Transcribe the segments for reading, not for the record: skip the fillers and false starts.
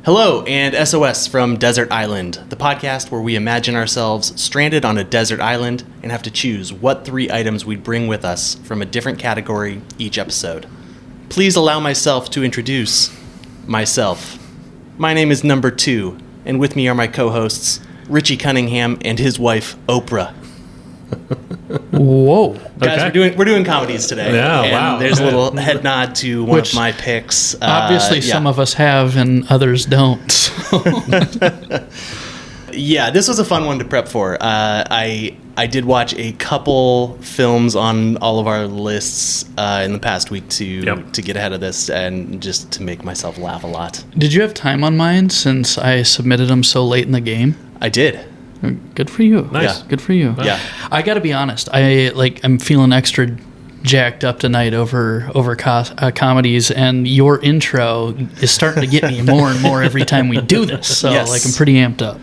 Hello and SOS from Desert Island, the podcast where we imagine ourselves stranded on a desert island and have to choose what 3 items we'd bring with us from a different category each episode. Please allow myself to introduce myself. My name is Number 2, and with me are my co-hosts, Richie Cunningham and his wife, Oprah. Whoa. Guys, we're doing comedies today. Yeah, and wow. there's a little head nod to one of my picks. Obviously, some of us have and others don't. So. Yeah, this was a fun one to prep for. I did watch a couple films on all of our lists in the past week to get ahead of this and just to make myself laugh a lot. Did you have time on mine since I submitted them so late in the game? I did. Good for you. Nice. Yeah. Good for you. Yeah. I got to be honest. I'm feeling extra jacked up tonight over comedies, and your intro is starting to get me more and more every time we do this. So Yes. I'm pretty amped up.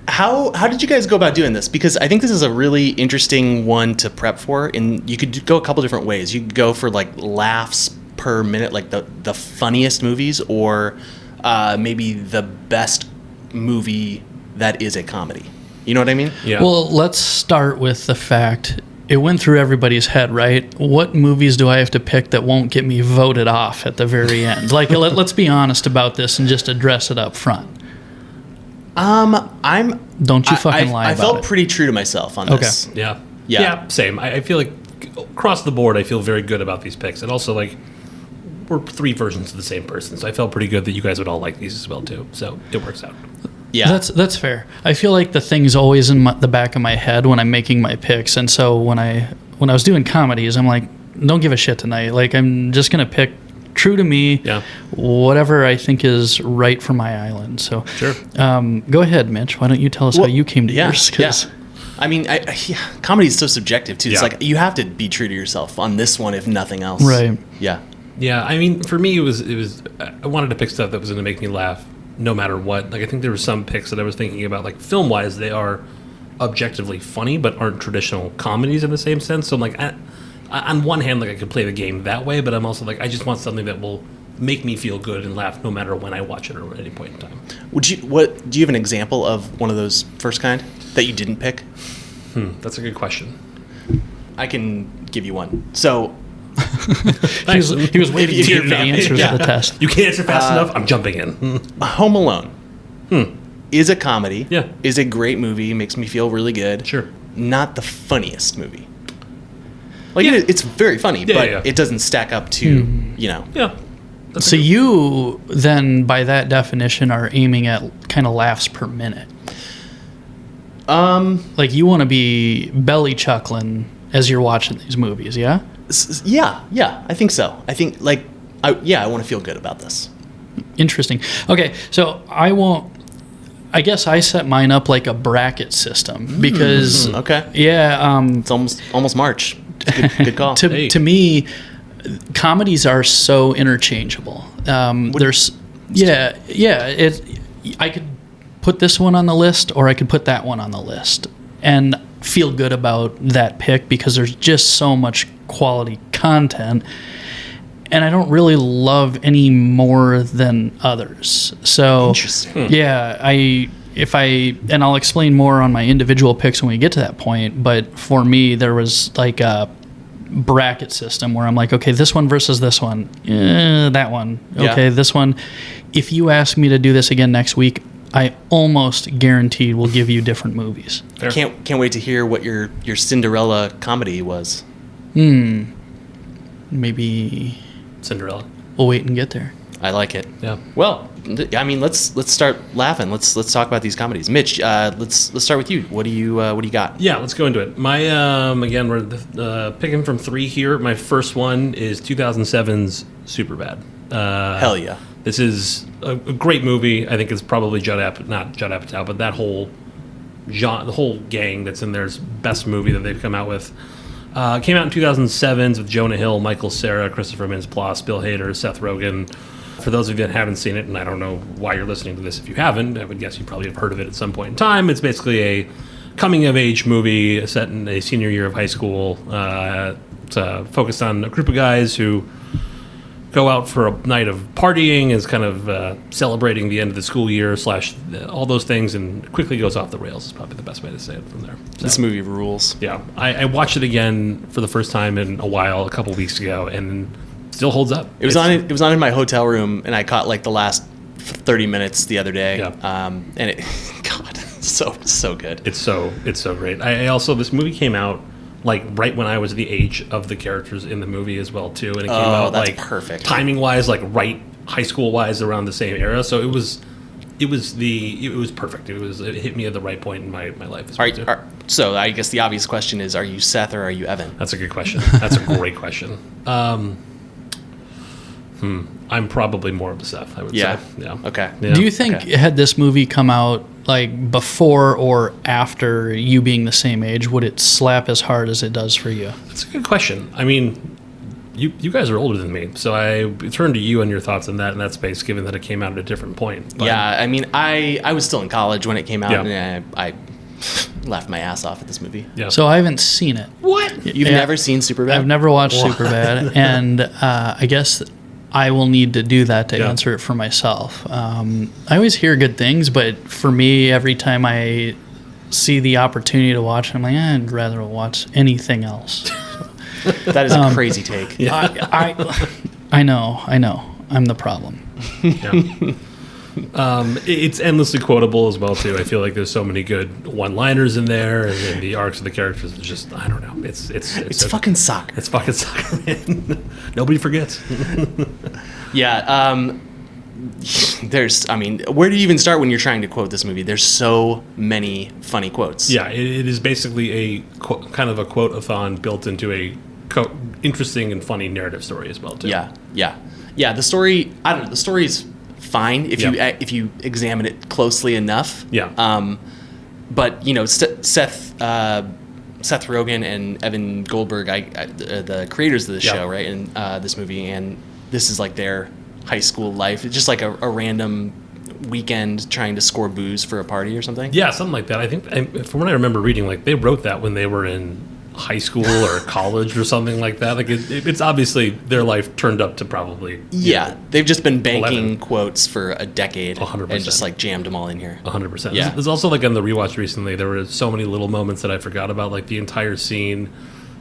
How did you guys go about doing this? Because I think this is a really interesting one to prep for, and you could go a couple different ways. You could go for like laughs per minute, like the funniest movies, or maybe the best movie that is a comedy. You know what I mean? Yeah. Well, let's start with the fact it went through everybody's head, right? What movies do I have to pick that won't get me voted off at the very end? Like, let's be honest about this and just address it up front. Don't you fucking lie about it. I felt pretty true to myself on this. Okay. Yeah, same. I feel like across the board, I feel very good about these picks. And also, like, we're 3 versions of the same person, so I felt pretty good that you guys would all like these as well, too. So it works out. Yeah, that's fair. I feel like the thing's always in the back of my head when I'm making my picks, and so when I was doing comedies, I'm like, don't give a shit tonight. Like, I'm just gonna pick true to me, whatever I think is right for my island. So, sure. Go ahead, Mitch. Why don't you tell us how you came to yours? Yeah. I mean, comedy is so subjective too. It's Yeah. like you have to be true to yourself on this one, if nothing else. Right. Yeah. Yeah. I mean, for me, it was. I wanted to pick stuff that was going to make me laugh, no matter what. Like, I think there were some picks that I was thinking about, like, film-wise, they are objectively funny, but aren't traditional comedies in the same sense. So I'm like, on one hand, like, I could play the game that way, but I'm also like, I just want something that will make me feel good and laugh no matter when I watch it or at any point in time. Do you have an example of one of those first kind that you didn't pick? That's a good question. I can give you one. So he was waiting to hear the answers to the test. You can't answer fast enough, I'm jumping in. Home Alone is a comedy. Yeah. Is a great movie. Makes me feel really good. Sure. Not the funniest movie. Like, it's very funny, but it doesn't stack up to, Yeah. So you then, by that definition, are aiming at kind of laughs per minute. Like, you want to be belly chuckling as you're watching these movies, yeah? Yeah, I think so. I think, like, I want to feel good about this. Interesting. Okay, so I guess I set mine up like a bracket system because... Okay. Yeah. It's almost March. Good call. To me, comedies are so interchangeable. I could put this one on the list or I could put that one on the list and feel good about that pick because there's just so much quality content and I don't really love any more than others. So interesting. Yeah, I'll explain more on my individual picks when we get to that point, but for me there was like a bracket system where I'm like, okay, this one versus this one, that one, okay, this one. If you ask me to do this again next week, I almost guaranteed will give you different movies. Fair. Can't wait to hear what your Cinderella comedy was. Maybe Cinderella. We'll wait and get there. I like it. Yeah. Well, I mean, let's start laughing. Let's talk about these comedies. Mitch, let's start with you. What do you got? Yeah, let's go into it. My again, we're picking from 3 here. My first one is 2007's Superbad. Hell yeah. This is a great movie. I think it's probably not Judd Apatow, but that whole genre, the whole gang that's in there's best movie that they've come out with. Came out in 2007 with Jonah Hill, Michael Cera, Christopher Mintz-Plasse, Bill Hader, Seth Rogen. For those of you that haven't seen it, and I don't know why you're listening to this if you haven't, I would guess you probably have heard of it at some point in time. It's basically a coming-of-age movie set in a senior year of high school. It's focused on a group of guys who go out for a night of partying, is kind of celebrating the end of the school year / all those things, and quickly goes off the rails is probably the best way to say it from there. So, This movie rules. yeah, I watched it again for the first time in a while, a couple weeks ago, and still holds up. It was on in my hotel room, and I caught like the last 30 minutes the other day. Yeah. And it, God, so good. It's so great. I also, this movie came out like right when I was the age of the characters in the movie as well too, and it came out that's like perfect. timing wise, like right high school wise around the same era. So it was perfect. It hit me at the right point in my life as well too. So I guess the obvious question is, are you Seth or are you Evan? That's a good question. That's a great question. I'm probably more of a Seth, I would say. Yeah. Okay. Yeah. Do you think had this movie come out like before or after you being the same age, would it slap as hard as it does for you? That's a good question. I mean, you guys are older than me, so I turn to you and your thoughts on that in that space, given that it came out at a different point. But, Yeah, I mean, I was still in college when it came out, Yeah. and I laughed my ass off at this movie. Yeah. So I haven't seen it. What? You've Yeah. never seen Superbad? I've never watched Superbad, and I guess I will need to do that to answer it for myself. I always hear good things, but for me, every time I see the opportunity to watch it, I'm like, I'd rather watch anything else. That is a crazy take. I know. I'm the problem. Yeah. It's endlessly quotable as well too. I feel like there's so many good one-liners in there, and then the arcs of the characters. It's just, I don't know. It's fucking soccer. It's fucking soccer, man. Nobody forgets. Yeah. I mean, where do you even start when you're trying to quote this movie? There's so many funny quotes. Yeah, it is basically a kind of a quote-a-thon built into a interesting and funny narrative story as well too. Yeah. The story, I don't know. The story's fine if you examine it closely enough. Yeah. But you know, Seth Rogen and Evan Goldberg, the creators of the show, right, and this movie, and this is like their high school life. It's just like a random weekend trying to score booze for a party or something. Yeah, something like that. I think, from what I remember reading, like they wrote that when they were in high school or college or something like that. Like it's obviously their life turned up to probably. Yeah, they've just been banking 11. quotes for a decade 100%. and just like jammed them all in here. 100%. Yeah. There's also like on the rewatch recently, there were so many little moments that I forgot about, like the entire scene.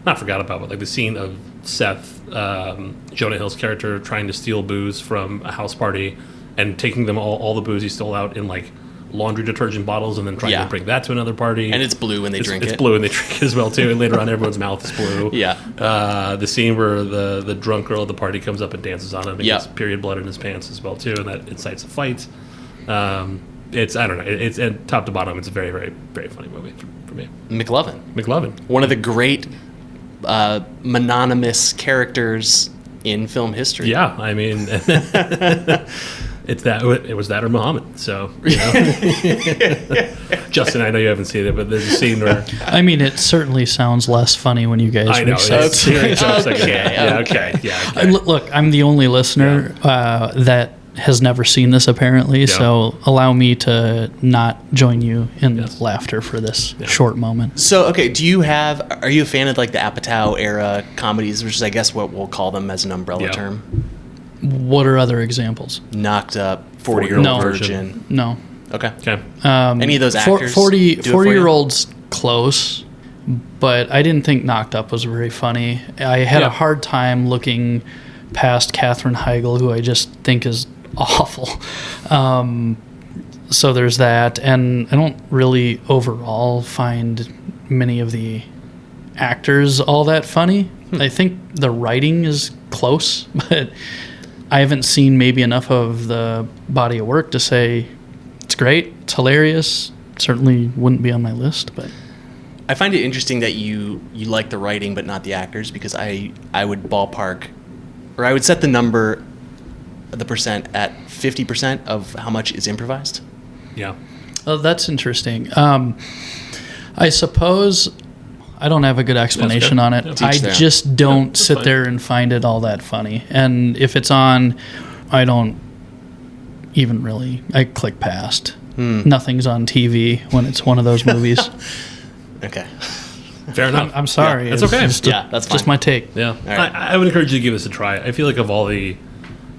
Not forgot about, but like the scene of Seth, Jonah Hill's character, trying to steal booze from a house party and taking them all the booze he stole out in like laundry detergent bottles and then trying to bring that to another party. And it's blue when they drink it. It's blue when they drink it as well too. And later on, everyone's mouth is blue. Yeah. The scene where the drunk girl at the party comes up and dances on him and gets period blood in his pants as well too, and that incites a fight. It's, I don't know. It's and top to bottom. It's a very, very, very funny movie for me. McLovin. One of the great mononymous characters in film history. Yeah, I mean, it was that or Muhammad. So, you know. Justin, I know you haven't seen it, but there's a scene where I mean, it certainly sounds less funny when you guys I know. say It's it. okay. Look, I'm the only listener that has never seen this apparently, so allow me to not join you in laughter for this short moment. So, okay, are you a fan of like the Apatow era comedies, which is I guess what we'll call them as an umbrella term? What are other examples? Knocked Up, 40-Year-Old Virgin. No. Okay. Okay. Any of those actors? 40-year-old's close, but I didn't think Knocked Up was very funny. I had a hard time looking past Katherine Heigl, who I just think is awful. So there's that, and I don't really overall find many of the actors all that funny. I think the writing is close, but I haven't seen maybe enough of the body of work to say it's great, it's hilarious. Certainly wouldn't be on my list, but I find it interesting that you like the writing but not the actors, because I would ballpark, or I would set the percent at 50% of how much is improvised. Yeah. Oh, that's interesting. I suppose I don't have a good explanation on it. I just don't sit there and find it all that funny. And if it's on, I don't even really, I click past. Nothing's on TV when it's one of those movies. Okay. Fair enough. I'm sorry. Yeah, that's okay. That's fine. Just my take. Yeah. Right. I would encourage you to give this a try. I feel like of all the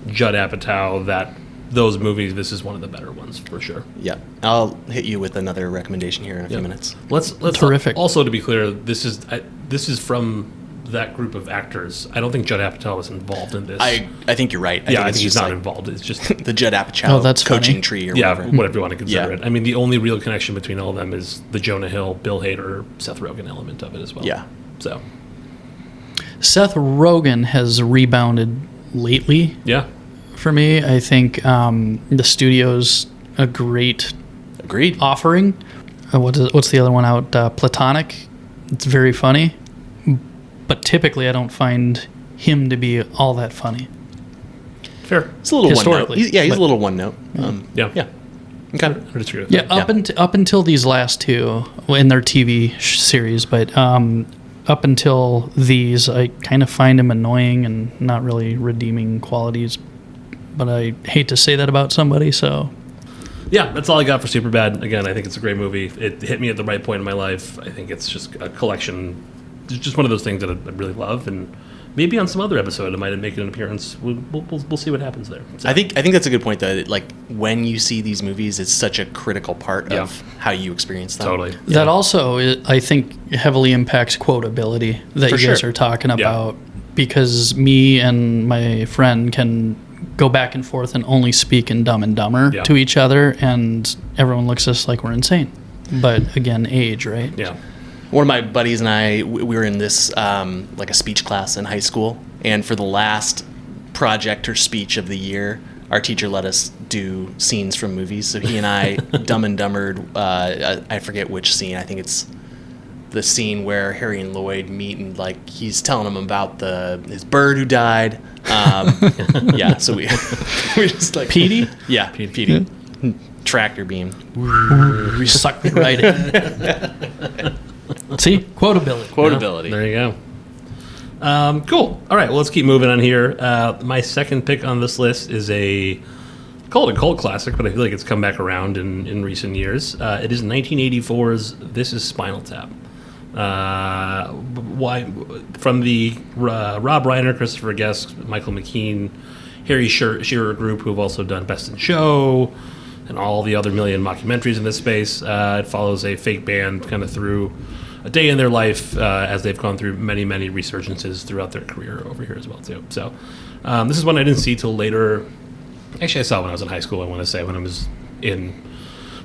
Judd Apatow, those movies, this is one of the better ones for sure. Yeah, I'll hit you with another recommendation here in a few minutes. Let's Terrific. Also, to be clear, this is from that group of actors. I don't think Judd Apatow was involved in this. I think you're right. I think it's he's just not involved. It's just the Judd Apatow that's coaching funny. tree or whatever you want to consider Yeah. it. I mean, the only real connection between all of them is the Jonah Hill, Bill Hader, Seth Rogen element of it as well. Yeah. So Seth Rogen has rebounded lately yeah, for me. I think the studio's a great Agreed. offering. What's the other one out? Platonic. It's very funny, but typically I don't find him to be all that funny. fair. It's a little one note. Historically, He's a but- little one note. Yeah. Yeah. Okay. I disagree with Yeah, that. up until these last two in their TV series, but up until these, I kind of find him annoying and not really redeeming qualities. But I hate to say that about somebody, so Yeah, that's all I got for Superbad. Again, I think it's a great movie. It hit me at the right point in my life. I think it's just a collection. It's just one of those things that I really love, and maybe on some other episode it might make an appearance. We'll see what happens there. So, I think that's a good point though. That, like when you see these movies, it's such a critical part Yeah. of how you experience them. totally. that also, I think, heavily impacts quotability that For you guys sure. are talking about. Because me and my friend can go back and forth and only speak in Dumb and Dumber Yeah. to each other, and everyone looks at us like we're insane. But again, age, right? Yeah. One of my buddies and I, we were in this like a speech class in high school, and for the last project or speech of the year, our teacher let us do scenes from movies. So he and I Dumb and Dumbered. I forget which scene. I think it's the scene where Harry and Lloyd meet, and like he's telling them about his bird who died. Yeah, so we just like Petey? Yeah, Petey. Tractor beam. We sucked it right in. See? Quotability. Quotability. There you go. Cool. All right, well, let's keep moving on here. My second pick on this list is call it a cult classic, but I feel like it's come back around in recent years. It is 1984's This Is Spinal Tap. From the Rob Reiner, Christopher Guest, Michael McKean, Harry Shearer group, who have also done Best in Show and all the other million mockumentaries in this space. It follows a fake band kind of through a day in their life as they've gone through many, many resurgences throughout their career over here as well, too. So this is one I didn't see till later. Actually, I saw it when I was in high school, I want to say, when I was in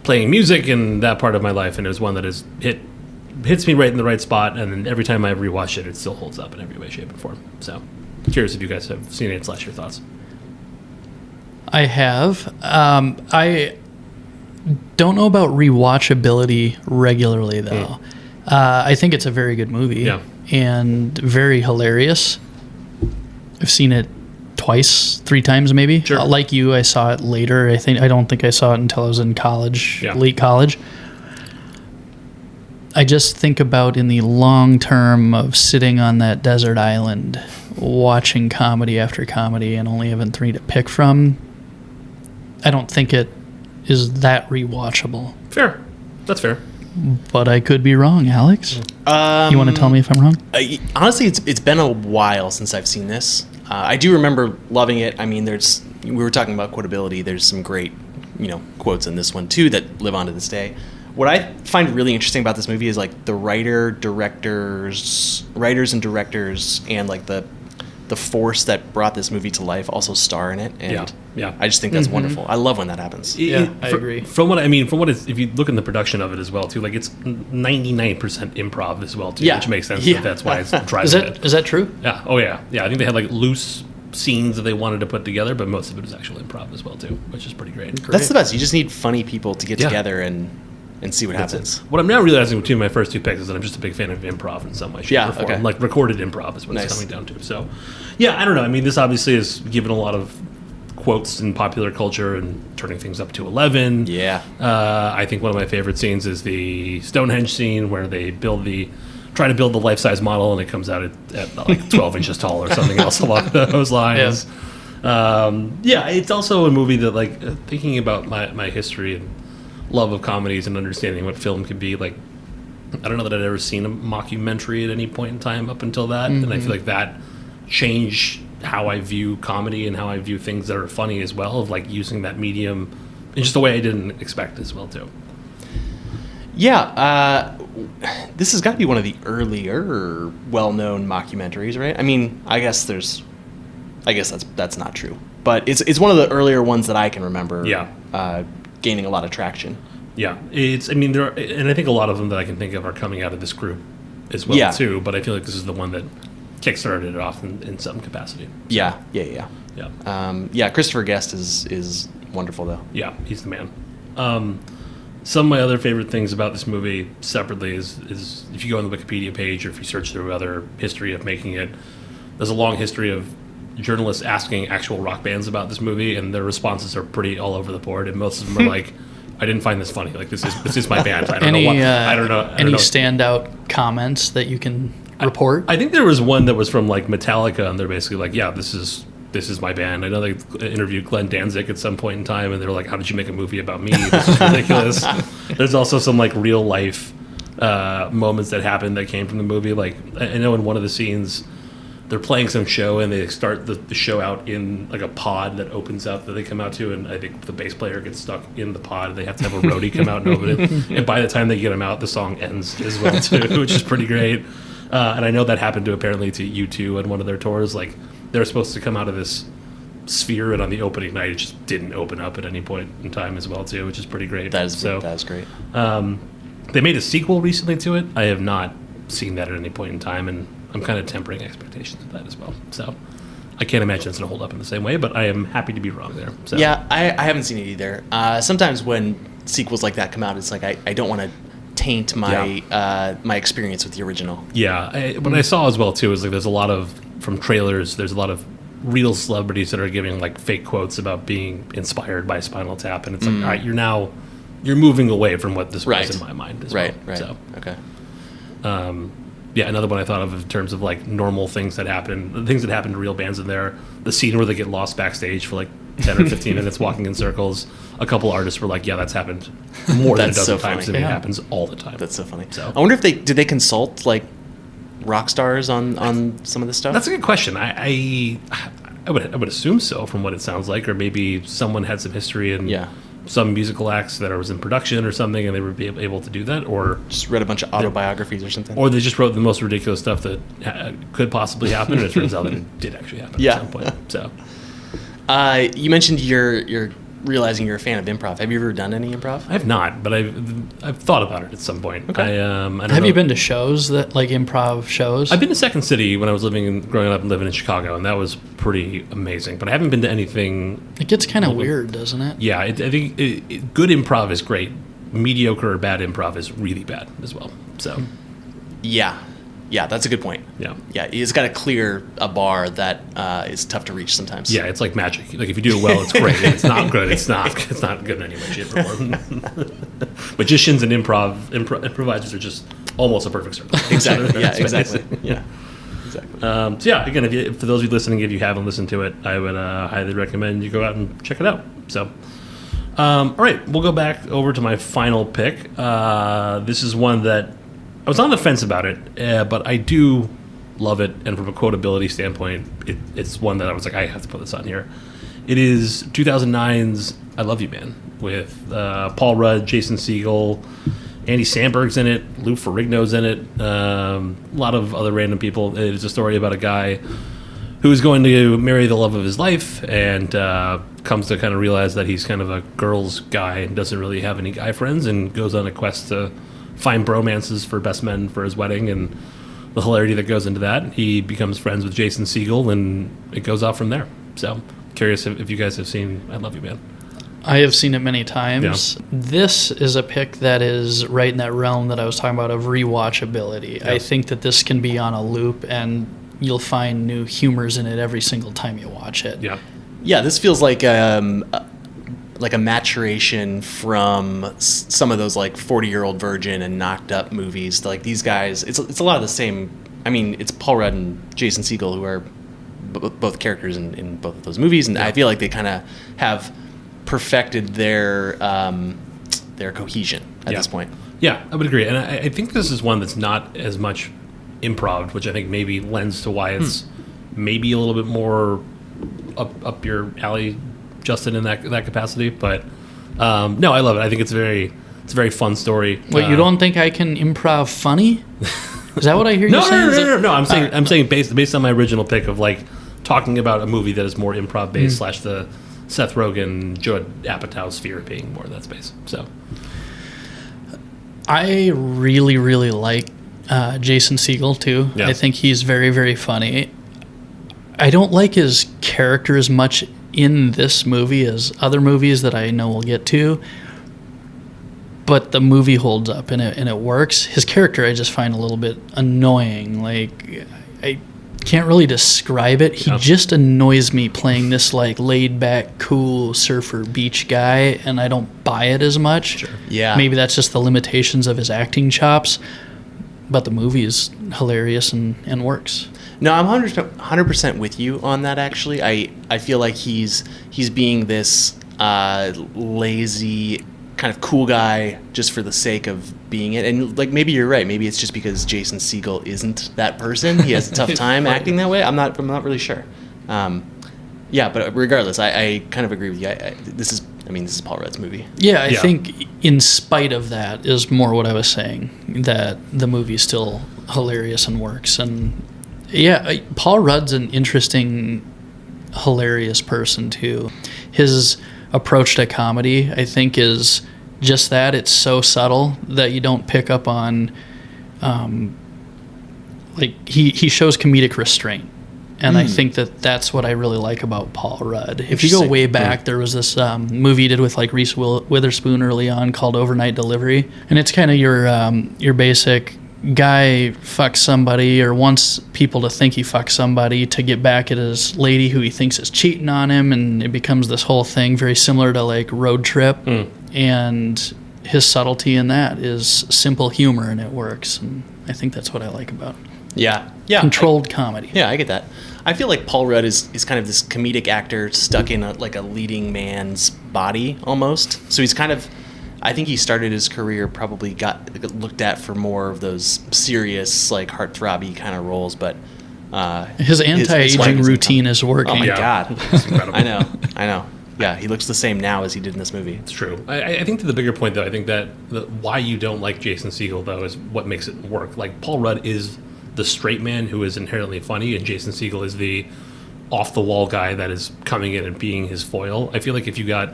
playing music and that part of my life, and it was one that hits me right in the right spot, and then every time I rewatch it, it still holds up in every way, shape, and form. So, curious if you guys have seen it / your thoughts. I have. I don't know about rewatchability regularly, though. I think it's a very good movie. Yeah. And very hilarious. I've seen it twice, 3 times maybe. Sure. Like you, I saw it later. I don't think I saw it until I was in college, Yeah. late college. I just think about in the long term of sitting on that desert island, watching comedy after comedy and only having 3 to pick from. I don't think it is that rewatchable, Fair. That's fair. but I could be wrong, Alex. You want to tell me if I'm wrong? Honestly, it's been a while since I've seen this. I do remember loving it. I mean, we were talking about quotability. There's some great, quotes in this one too that live on to this day. What I find really interesting about this movie is like the writers and directors, and like the force that brought this movie to life also star in it. And Yeah. I just think that's wonderful. I love when that happens. Yeah, I agree. From what if you look in the production of it as well too, like it's 99% improv as well too, Yeah. which makes sense. Yeah. That's why it's driving it. Is that true? Yeah. Oh yeah. Yeah. I think they had like loose scenes that they wanted to put together, but most of it is actual improv as well too, which is pretty great. That's the best. You just need funny people to get Yeah. together and see what happens. What I'm now realizing with my first 2 picks is that I'm just a big fan of improv in some way, shape, Yeah, or form. okay. Like recorded improv is what Nice. it's coming down to. So, yeah, I don't know. I mean, this obviously is given a lot of quotes in popular culture and turning things up to 11. Yeah. I think one of my favorite scenes is the Stonehenge scene where they try to build the life-size model and it comes out at like 12 inches tall or something else along those lines. It's also a movie that, like, thinking about my history and love of comedies and understanding what film can be, like, I don't know that I'd ever seen a mockumentary at any point in time up until that, and I feel like that changed how I view comedy and how I view things that are funny as well, of like using that medium in just a way I didn't expect as well too. Yeah, this has got to be one of the earlier well-known mockumentaries, right? I mean, I guess that's not true, but it's one of the earlier ones that I can remember. Yeah. Gaining a lot of traction. Yeah, and I think a lot of them that I can think of are coming out of this group as well too. But I feel like this is the one that kickstarted it off in some capacity. So, yeah. Christopher Guest is wonderful though. Yeah, he's the man. Some of my other favorite things about this movie separately is if you go on the Wikipedia page or if you search through other history of making it, there's a long history of journalists asking actual rock bands about this movie, and their responses are pretty all over the board, and most of them are like, I didn't find this funny. Like, this is my band. I don't know. Any standout comments that you can report? I think there was one that was from like Metallica, and they're basically like, yeah, this is my band. I know they interviewed Glenn Danzig at some point in time, and they were like, how did you make a movie about me? This is ridiculous. There's also some like real life moments that happened that came from the movie. Like, I know in one of the scenes, they're playing some show and they start the show out in like a pod that opens up that they come out to, and I think the bass player gets stuck in the pod and they have to have a roadie come out and open it, and by the time they get him out, the song ends as well too, which is pretty great. And I know that happened apparently to U2 on one of their tours. Like, they were supposed to come out of this sphere, and on the opening night it just didn't open up at any point in time as well too, which is pretty great. That is great. They made a sequel recently to it. I have not seen that at any point in time, and I'm kind of tempering expectations of that as well. So I can't imagine it's going to hold up in the same way, but I am happy to be wrong there. So. Yeah, I haven't seen it either. Sometimes when sequels like that come out, it's like I don't want to taint my my experience with the original. Yeah, what I saw as well too is like there's a lot of, from trailers, there's a lot of real celebrities that are giving like fake quotes about being inspired by Spinal Tap, and it's like, all right, you're moving away from what this was in my mind as well. Right. So, okay. Yeah, another one I thought of in terms of like normal things that happen, things that happen to real bands in there. The scene where they get lost backstage for like 10 or 15 minutes walking in circles. A couple artists were like, yeah, that's happened more than a dozen times. And it happens all the time. That's so funny. So I wonder if did they consult like rock stars on some of this stuff? That's a good question. I would assume so from what it sounds like, or maybe someone had some history and some musical acts that was in production or something, and they would be able to do that, or just read a bunch of autobiographies or something, or they just wrote the most ridiculous stuff that could possibly happen, and it turns out that it did actually happen at some point. So, you mentioned you're realizing you're a fan of improv. Have you ever done any improv? I have not, but I've thought about it at some point. Okay. Have you been to shows that like improv shows? I've been to Second City when I was growing up and living in Chicago, and that was pretty amazing. But I haven't been to anything. It gets kind of weird, doesn't it? Yeah, I think good improv is great. Mediocre or bad improv is really bad as well. So, yeah, that's a good point. Yeah, it's got to clear a bar that is tough to reach sometimes. Yeah, it's like magic. Like if you do it well, it's great. If it's not good, it's not good in any way, shape, or form. Magicians and improvisers are just almost a perfect circle. Exactly. Exactly. Yeah. Exactly. So yeah, again, for those of you listening, if you haven't listened to it, I would highly recommend you go out and check it out. So, all right, we'll go back over to my final pick. This is one that I was on the fence about it, but I do love it, and from a quotability standpoint, it's one that I was like, I have to put this on here. It is 2009's "I Love You, Man" with Paul Rudd, Jason Segel, Andy Samberg's in it, Lou Ferrigno's in it, a lot of other random people. It is a story about a guy who is going to marry the love of his life, and comes to kind of realize that he's kind of a girl's guy and doesn't really have any guy friends, and goes on a quest to find bromances for best men for his wedding, and the hilarity that goes into that. He becomes friends with Jason Segel, and it goes off from there. So, curious if you guys have seen "I Love You, Man." I have seen it many times. Yeah. This is a pick that is right in that realm that I was talking about of rewatchability. Yeah. I think that this can be on a loop, and you'll find new humors in it every single time you watch it. Yeah, this feels like a maturation from some of those like 40-Year-Old Virgin and Knocked Up movies. Like these guys, it's a lot of the same. I mean, it's Paul Rudd and Jason Segel who are both characters in both of those movies, and I feel like they kind of have perfected their cohesion at this point. Yeah, I would agree, and I think this is one that's not as much improv, which I think maybe lends to why it's maybe a little bit more up your alley, Justin, in that capacity. But no, I love it. I think it's a very fun story. Wait, you don't think I can improv funny? Is that what I hear you saying? No. I'm saying based on my original pick of like talking about a movie that is more improv based / the Seth Rogen, Judd Apatow sphere being more of that space. So I really, really like Jason Segel too. Yeah. I think he's very, very funny. I don't like his character as much in this movie as other movies that I know we'll get to. But the movie holds up and it works. His character I just find a little bit annoying. Like, I can't really describe it. He just annoys me playing this like laid back, cool surfer beach guy, and I don't buy it as much. Sure. Yeah. Maybe that's just the limitations of his acting chops. But the movie is hilarious and works. No, I'm 100% with you on that, actually. I feel like he's being this lazy, kind of cool guy just for the sake of being it. And, like, maybe you're right. Maybe it's just because Jason Segel isn't that person. He has a tough time acting that way. I'm not really sure. Yeah, but regardless, I kind of agree with you. This is Paul Rudd's movie. Yeah, I think in spite of that is more what I was saying, that the movie's still hilarious and works. And yeah, Paul Rudd's an interesting, hilarious person too. His approach to comedy, I think, is just that. It's so subtle that you don't pick up on, like, he shows comedic restraint. And I think that's what I really like about Paul Rudd. If you go way back, there was this movie he did with like Reese Witherspoon early on called Overnight Delivery, and it's kind of your basic guy fucks somebody or wants people to think he fucks somebody to get back at his lady who he thinks is cheating on him, and it becomes this whole thing very similar to like Road Trip. And his subtlety in that is simple humor, and it works. And I think that's what I like about it. Yeah. Controlled comedy. Yeah, I get that. I feel like Paul Rudd is kind of this comedic actor stuck in a leading man's body almost. So he's kind of, I think he started his career, probably got looked at for more of those serious, like, heartthrobby kind of roles, but his anti-aging routine is working. Oh my God. It's incredible. I know. Yeah, he looks the same now as he did in this movie. It's true. I think to the bigger point, though, I think that why you don't like Jason Segel, though, is what makes it work. Like, Paul Rudd is the straight man who is inherently funny, and Jason Segel is the off-the-wall guy that is coming in and being his foil. I feel like if you got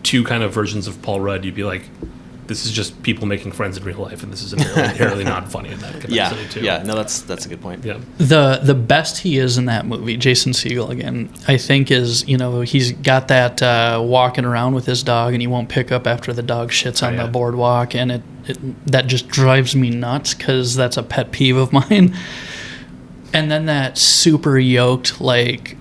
two kind of versions of Paul Rudd, you'd be like, this is just people making friends in real life, and this is inherently not funny in that capacity, too. Yeah, no, that's a good point. Yeah. The best he is in that movie, Jason Segel again, I think is, he's got that walking around with his dog and he won't pick up after the dog shits on the boardwalk, and that just drives me nuts because that's a pet peeve of mine. And then that super yoked, like,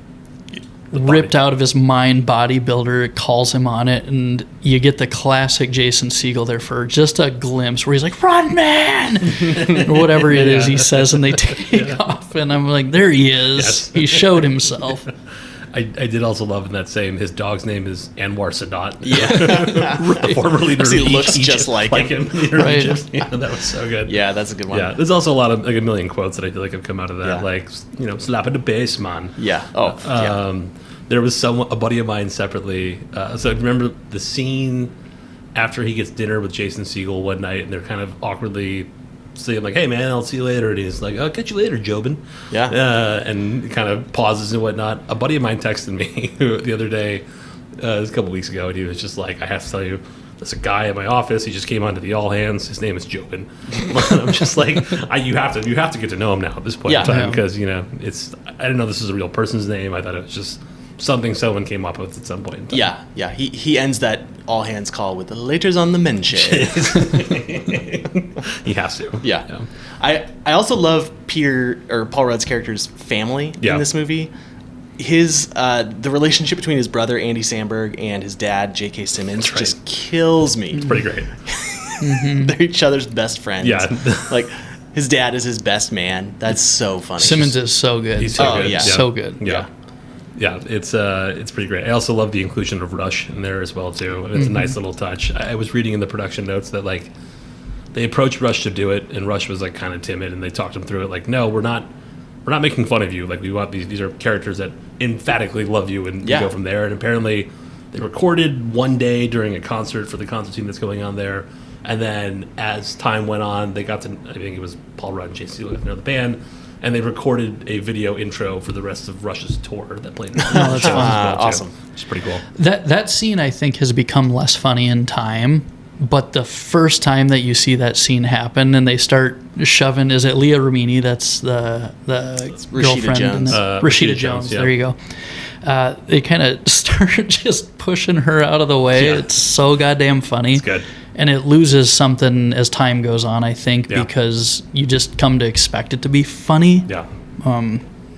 ripped out of his mind bodybuilder calls him on it, and you get the classic Jason Segel there for just a glimpse where he's like, "Run, man!" or whatever it is he says, and they take off, and I'm like, there he is. Yes. He showed himself. I did also love in that same, his dog's name is Anwar Sadat. Yeah. The former leader of He looks Egypt, just like him. Leader of Right. Egypt. Yeah, that was so good. Yeah, that's a good one. Yeah, there's also a lot of, like, a million quotes that I feel like have come out of that. Yeah. Like, slap at the bass, man. Yeah. Oh, yeah. There was a buddy of mine separately. So I remember the scene after he gets dinner with Jason Segel one night, and they're kind of awkwardly saying, like, "Hey, man, I'll see you later." And he's like, "I'll catch you later, Jobin." Yeah. And kind of pauses and whatnot. A buddy of mine texted me the other day, it was a couple weeks ago, and he was just like, "I have to tell you, there's a guy at my office. He just came onto the all hands. His name is Jobin." I'm just like, you have to get to know him now at this point in time, because it's, I didn't know this was a real person's name. I thought it was just something someone came up with at some point in time. Yeah. He ends that all hands call with the "Later's on the men shed." He has to. Yeah. I also love Paul Rudd's character's family in this movie. His the relationship between his brother Andy Samberg and his dad J.K. Simmons just kills me. It's pretty great. They're each other's best friends. Yeah. Like, his dad is his best man. That's so funny. Simmons is so good. He's so good. Yeah. So good. Yeah, it's pretty great. I also love the inclusion of Rush in there as well too. It's a nice little touch. I was reading in the production notes that, like, they approached Rush to do it, and Rush was, like, kind of timid, and they talked him through it. Like, no, we're not we're not making fun of you. Like, we want these are characters that emphatically love you, and Yeah. we go from there. And apparently, they recorded one day during a concert for the concert scene that's going on there. And then as time went on, they got to, I think it was Paul Rudd and J.C. the band, and they recorded a video intro for the rest of Rush's tour that played. that's fun. Awesome. It's pretty cool. That scene, I think, has become less funny in time. But the first time that you see that scene happen and they start shoving, is it Leah Remini? That's the Rashida girlfriend. Jones. Rashida Jones. Yeah. There you go. They kind of start just pushing her out of the way. Yeah. It's so goddamn funny. It's good. And it loses something as time goes on, I think, Yeah. because you just come to expect it to be funny. Yeah.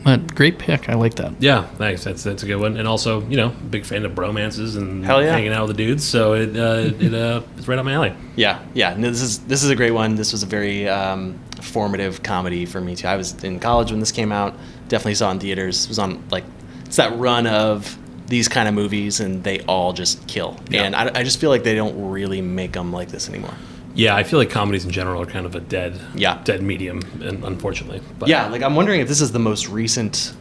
But great pick. I like that. Yeah, thanks. That's a good one. And also, big fan of bromances and Hell yeah. hanging out with the dudes. So it's right up my alley. Yeah. No, this is a great one. This was a very formative comedy for me too. I was in college when this came out. Definitely saw it in theaters. It was on it's that run of these kind of movies, and they all just kill. Yeah. And I just feel like they don't really make them like this anymore. Yeah, I feel like comedies in general are kind of a dead medium, and unfortunately. But Yeah, I'm wondering if this is the most recent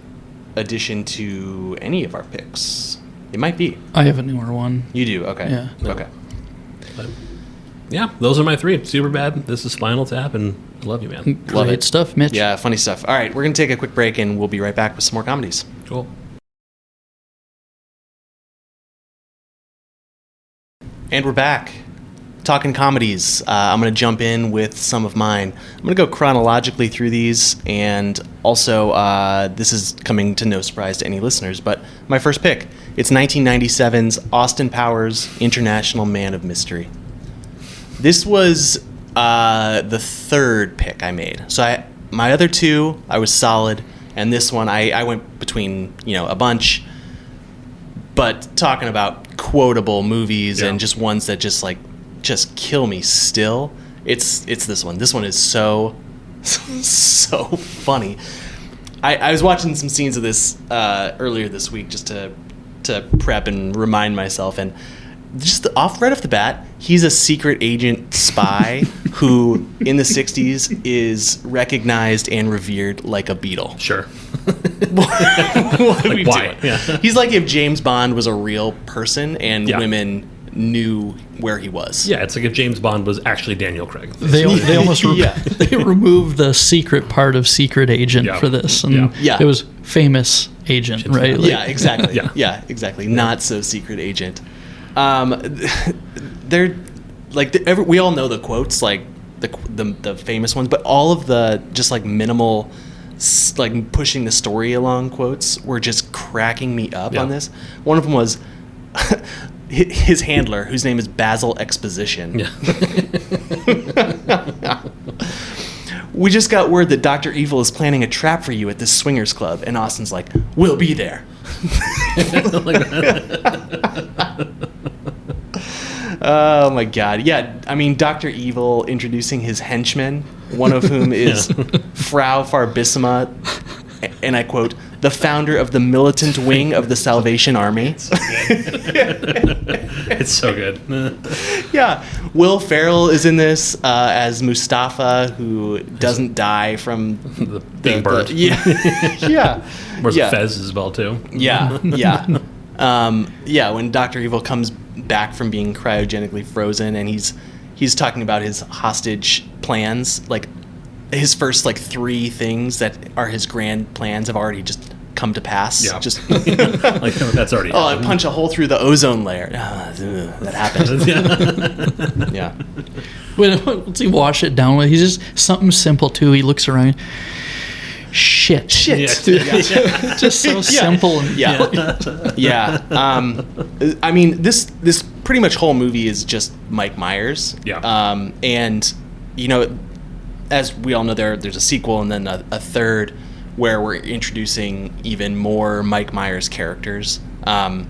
addition to any of our picks. It might be. I have a newer one. You do? Okay. Yeah. Okay. But, yeah, those are my three. Superbad, This is Spinal Tap, and I love you, man. Love Great it. stuff, Mitch. Yeah, funny stuff. All right, we're going to take a quick break, and we'll be right back with some more comedies. Cool. And we're back. Talking comedies. I'm going to jump in with some of mine. I'm going to go chronologically through these, and also this is coming to no surprise to any listeners, but my first pick, it's 1997's Austin Powers International Man of Mystery. This was the third pick I made. So my other two, I was solid, and this one I went between a bunch, but talking about quotable movies and just ones that just kill me still, it's this one. This one is so funny. I was watching some scenes of this earlier this week just to prep and remind myself, and just right off the bat, he's a secret agent spy who in the 60s is recognized and revered like a Beatle. Sure. What are we why? doing? Yeah. He's like if James Bond was a real person and Yeah. women knew where he was. Yeah, it's like if James Bond was actually Daniel Craig. They almost they removed the secret part of secret agent Yeah. for this, and Yeah. it was famous agent, right? Bond. Like, Yeah, exactly. Yeah. Yeah, exactly. Not so secret agent. They're we all know the quotes, like the famous ones, but all of the just like minimal, like pushing the story along quotes were just cracking me up Yeah. on this. One of them was his handler, whose name is Basil Exposition. Yeah. We just got word that Dr. Evil is planning a trap for you at this swingers club, and Austin's like, we'll be there. Oh my god. Yeah, I mean, Dr. Evil introducing his henchmen, one of whom is Frau Farbissima, and I quote, the founder of the militant wing of the Salvation Army. It's so good. Yeah. Will Ferrell is in this as Mustafa, who doesn't die from Being burnt. yeah. Yeah. Whereas Yeah. Fez as well, too. Yeah, yeah. When Dr. Evil comes back from being cryogenically frozen, and he's talking about his hostage plans, like his first like three things that are his grand plans have already just come to pass. Yeah. Just Like, that's already I happened. punch a hole through the ozone layer. That happened. Yeah. Once he wash it down, he's just something simple too. He looks around. Shit. Shit. Yeah. Just so simple. And, Yeah. I mean, this pretty much whole movie is just Mike Myers. Yeah. And as we all know, there's a sequel and then a third where we're introducing even more Mike Myers characters. I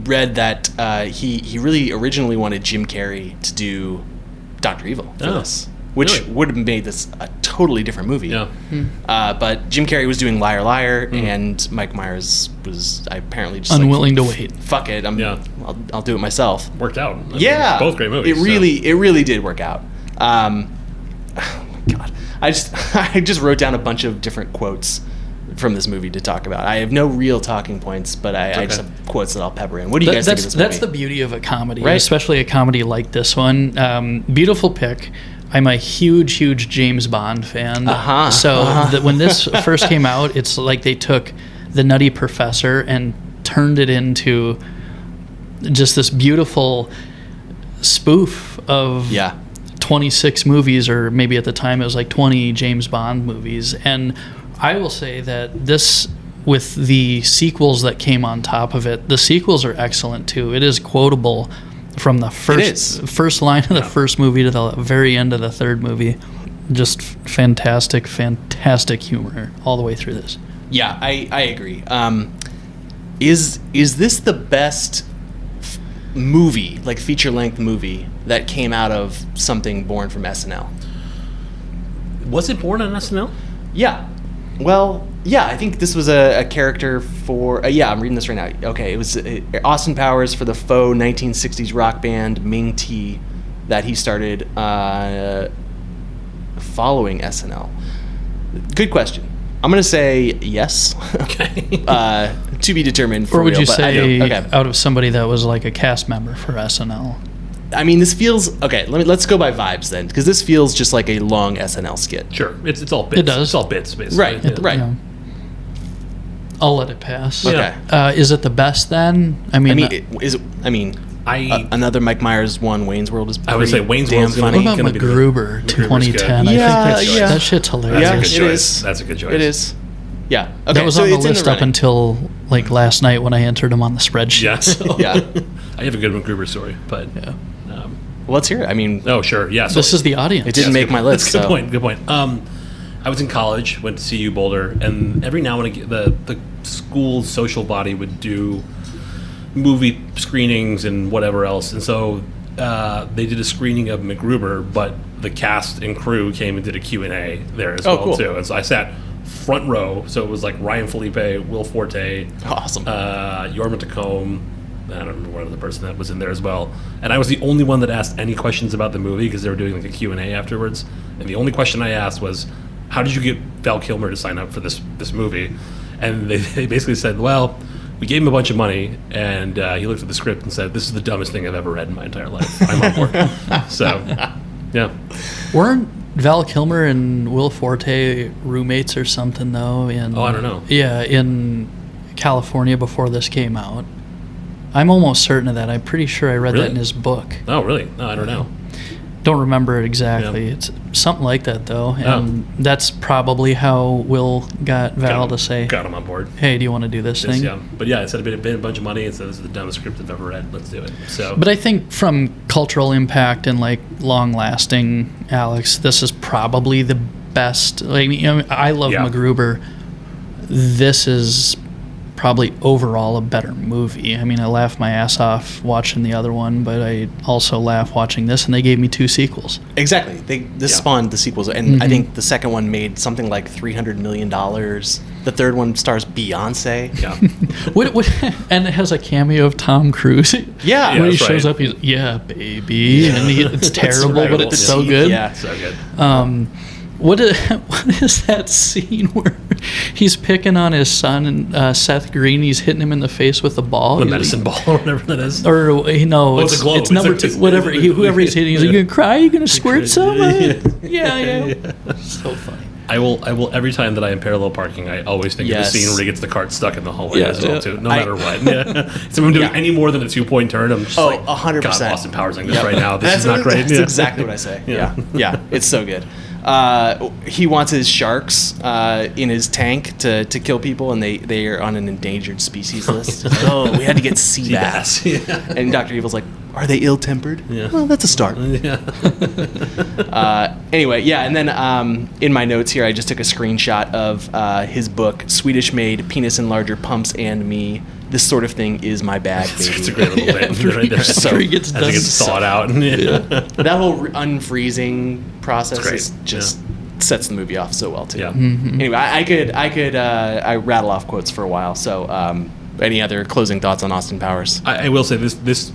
read that he really originally wanted Jim Carrey to do Dr. Evil for this, which really? would have made this a totally different movie. Yeah. But Jim Carrey was doing Liar Liar, and Mike Myers was apparently just unwilling to wait. Fuck it, Yeah. I'll do it myself. Worked out. I mean, Yeah, both great movies. It really did work out. Oh my god, I just wrote down a bunch of different quotes from this movie to talk about. I have no real talking points, but I just have quotes that I'll pepper in. What do you guys think of this movie? That's the beauty of a comedy, right? Especially a comedy like this one. Beautiful pick. I'm a huge James Bond fan. When this first came out, it's like they took The Nutty Professor and turned it into just this beautiful spoof of 26 movies, or maybe at the time it was like 20 James Bond movies. And I will say that this, with the sequels that came on top of it, the sequels are excellent too. It is quotable from the first line of the first movie to the very end of the third movie. Just fantastic humor all the way through this. Yeah, I agree. Is this the best movie, like feature-length movie, that came out of something born from SNL? Was it born on SNL? Yeah. Well, yeah, I think this was a character for... I'm reading this right now. Okay, it was Austin Powers for the faux 1960s rock band Ming T that he started following SNL. Good question. I'm going to say yes. Okay. To be determined for Or would real, you say okay. out of somebody that was like a cast member for SNL? I mean, this feels... Okay, let's go by vibes then, because this feels just like a long SNL skit. Sure. It's all bits. It does. It's all bits, basically. Right, right. Yeah. I'll let it pass. Okay. Is it the best then? Another Mike Myers one, Wayne's World is pretty I would say Wayne's damn World's funny. What about MacGruber MacGruber's 2010? good. I think Yeah. that shit's hilarious. Yeah, That's a good it choice. is. That's a good choice. It is. Yeah. Okay, That was so on the it's in list up running. until like last night when I entered them on the spreadsheet. Yeah. So. Yeah. I have a good MacGruber story, but... Yeah. Well, let's hear it. I mean, Oh, sure. Yeah. So This is the audience. it didn't make my list. That's a good so. point. Good point. I was in college, went to CU Boulder, and every now and again, the school's social body would do movie screenings and whatever else. And so they did a screening of MacGruber, but the cast and crew came and did a Q&A there as well, cool. too. And so I sat front row, so it was like Ryan Felipe, Will Forte, Awesome. Yorma Tacombe, I don't remember what other person that was in there as well. And I was the only one that asked any questions about the movie because they were doing like a Q&A afterwards. And the only question I asked was, how did you get Val Kilmer to sign up for this movie? And they basically said, well, we gave him a bunch of money, and he looked at the script and said, this is the dumbest thing I've ever read in my entire life. I'm on board. So, yeah. Weren't Val Kilmer and Will Forte roommates or something though? I don't know. Yeah, in California before this came out. I'm almost certain of that. I'm pretty sure I read Really? that in his book. Oh, really? No, I don't know. Don't remember it exactly. Yeah. It's something like that though, and that's probably how Will got Val to say, Got him on board. "Hey, do you want to do this thing?" Yeah. But yeah, it said it been a bunch of money, and said this is the dumbest script I've ever read. Let's do it. So, But I think from cultural impact and like long lasting, Alex, this is probably the best. Like, I love Yeah. MacGruber. This is probably overall a better movie. I mean, I laughed my ass off watching the other one, but I also laugh watching this, and they gave me 2 sequels. Exactly. This spawned the sequels, and I think the second one made something like $300 million. The third one stars Beyonce. yeah. What, and it has a cameo of Tom Cruise. Yeah. When he that's shows right. up, he's, yeah, baby. And it's terrible, but right. it's so good. Yeah. So good. What is that scene where he's picking on his son and Seth Green? He's hitting him in the face with a ball. The He's medicine like, ball or whatever that is. Or no, it's a globe. It's number It's two. a- Whatever. Whoever he's hitting, he's like, "You gonna cry? You gonna squirt some?" Yeah. Yeah. So funny. I will every time that I am parallel parking, I always think Yes. of the scene where he gets the cart stuck in the hallway Yeah, as well yeah. too. No matter what. Yeah. So I'm doing any more than a 2-point turn, I'm just like, 100%. God, Austin Powers like this Yep. right now. This is not great. That's Yeah. exactly what I say. Yeah. Yeah. It's so good. He wants his sharks in his tank to kill people, and they are on an endangered species list. It's like, oh, we had to get sea bass. Yes. Yeah. And Dr. Evil's like, are they ill-tempered? Yeah. Well, that's a start. Yeah. Anyway, yeah, and then in my notes here, I just took a screenshot of his book, Swedish Made, Penis Enlarger, Pumps and Me. This sort of thing is my bag, baby. It's a great little bit right there. So- After he gets As done. it gets thawed out. Yeah. That whole unfreezing process It's great. is just sets the movie off so well too. Yeah. Anyway, I rattle off quotes for a while. So, any other closing thoughts on Austin Powers? I will say this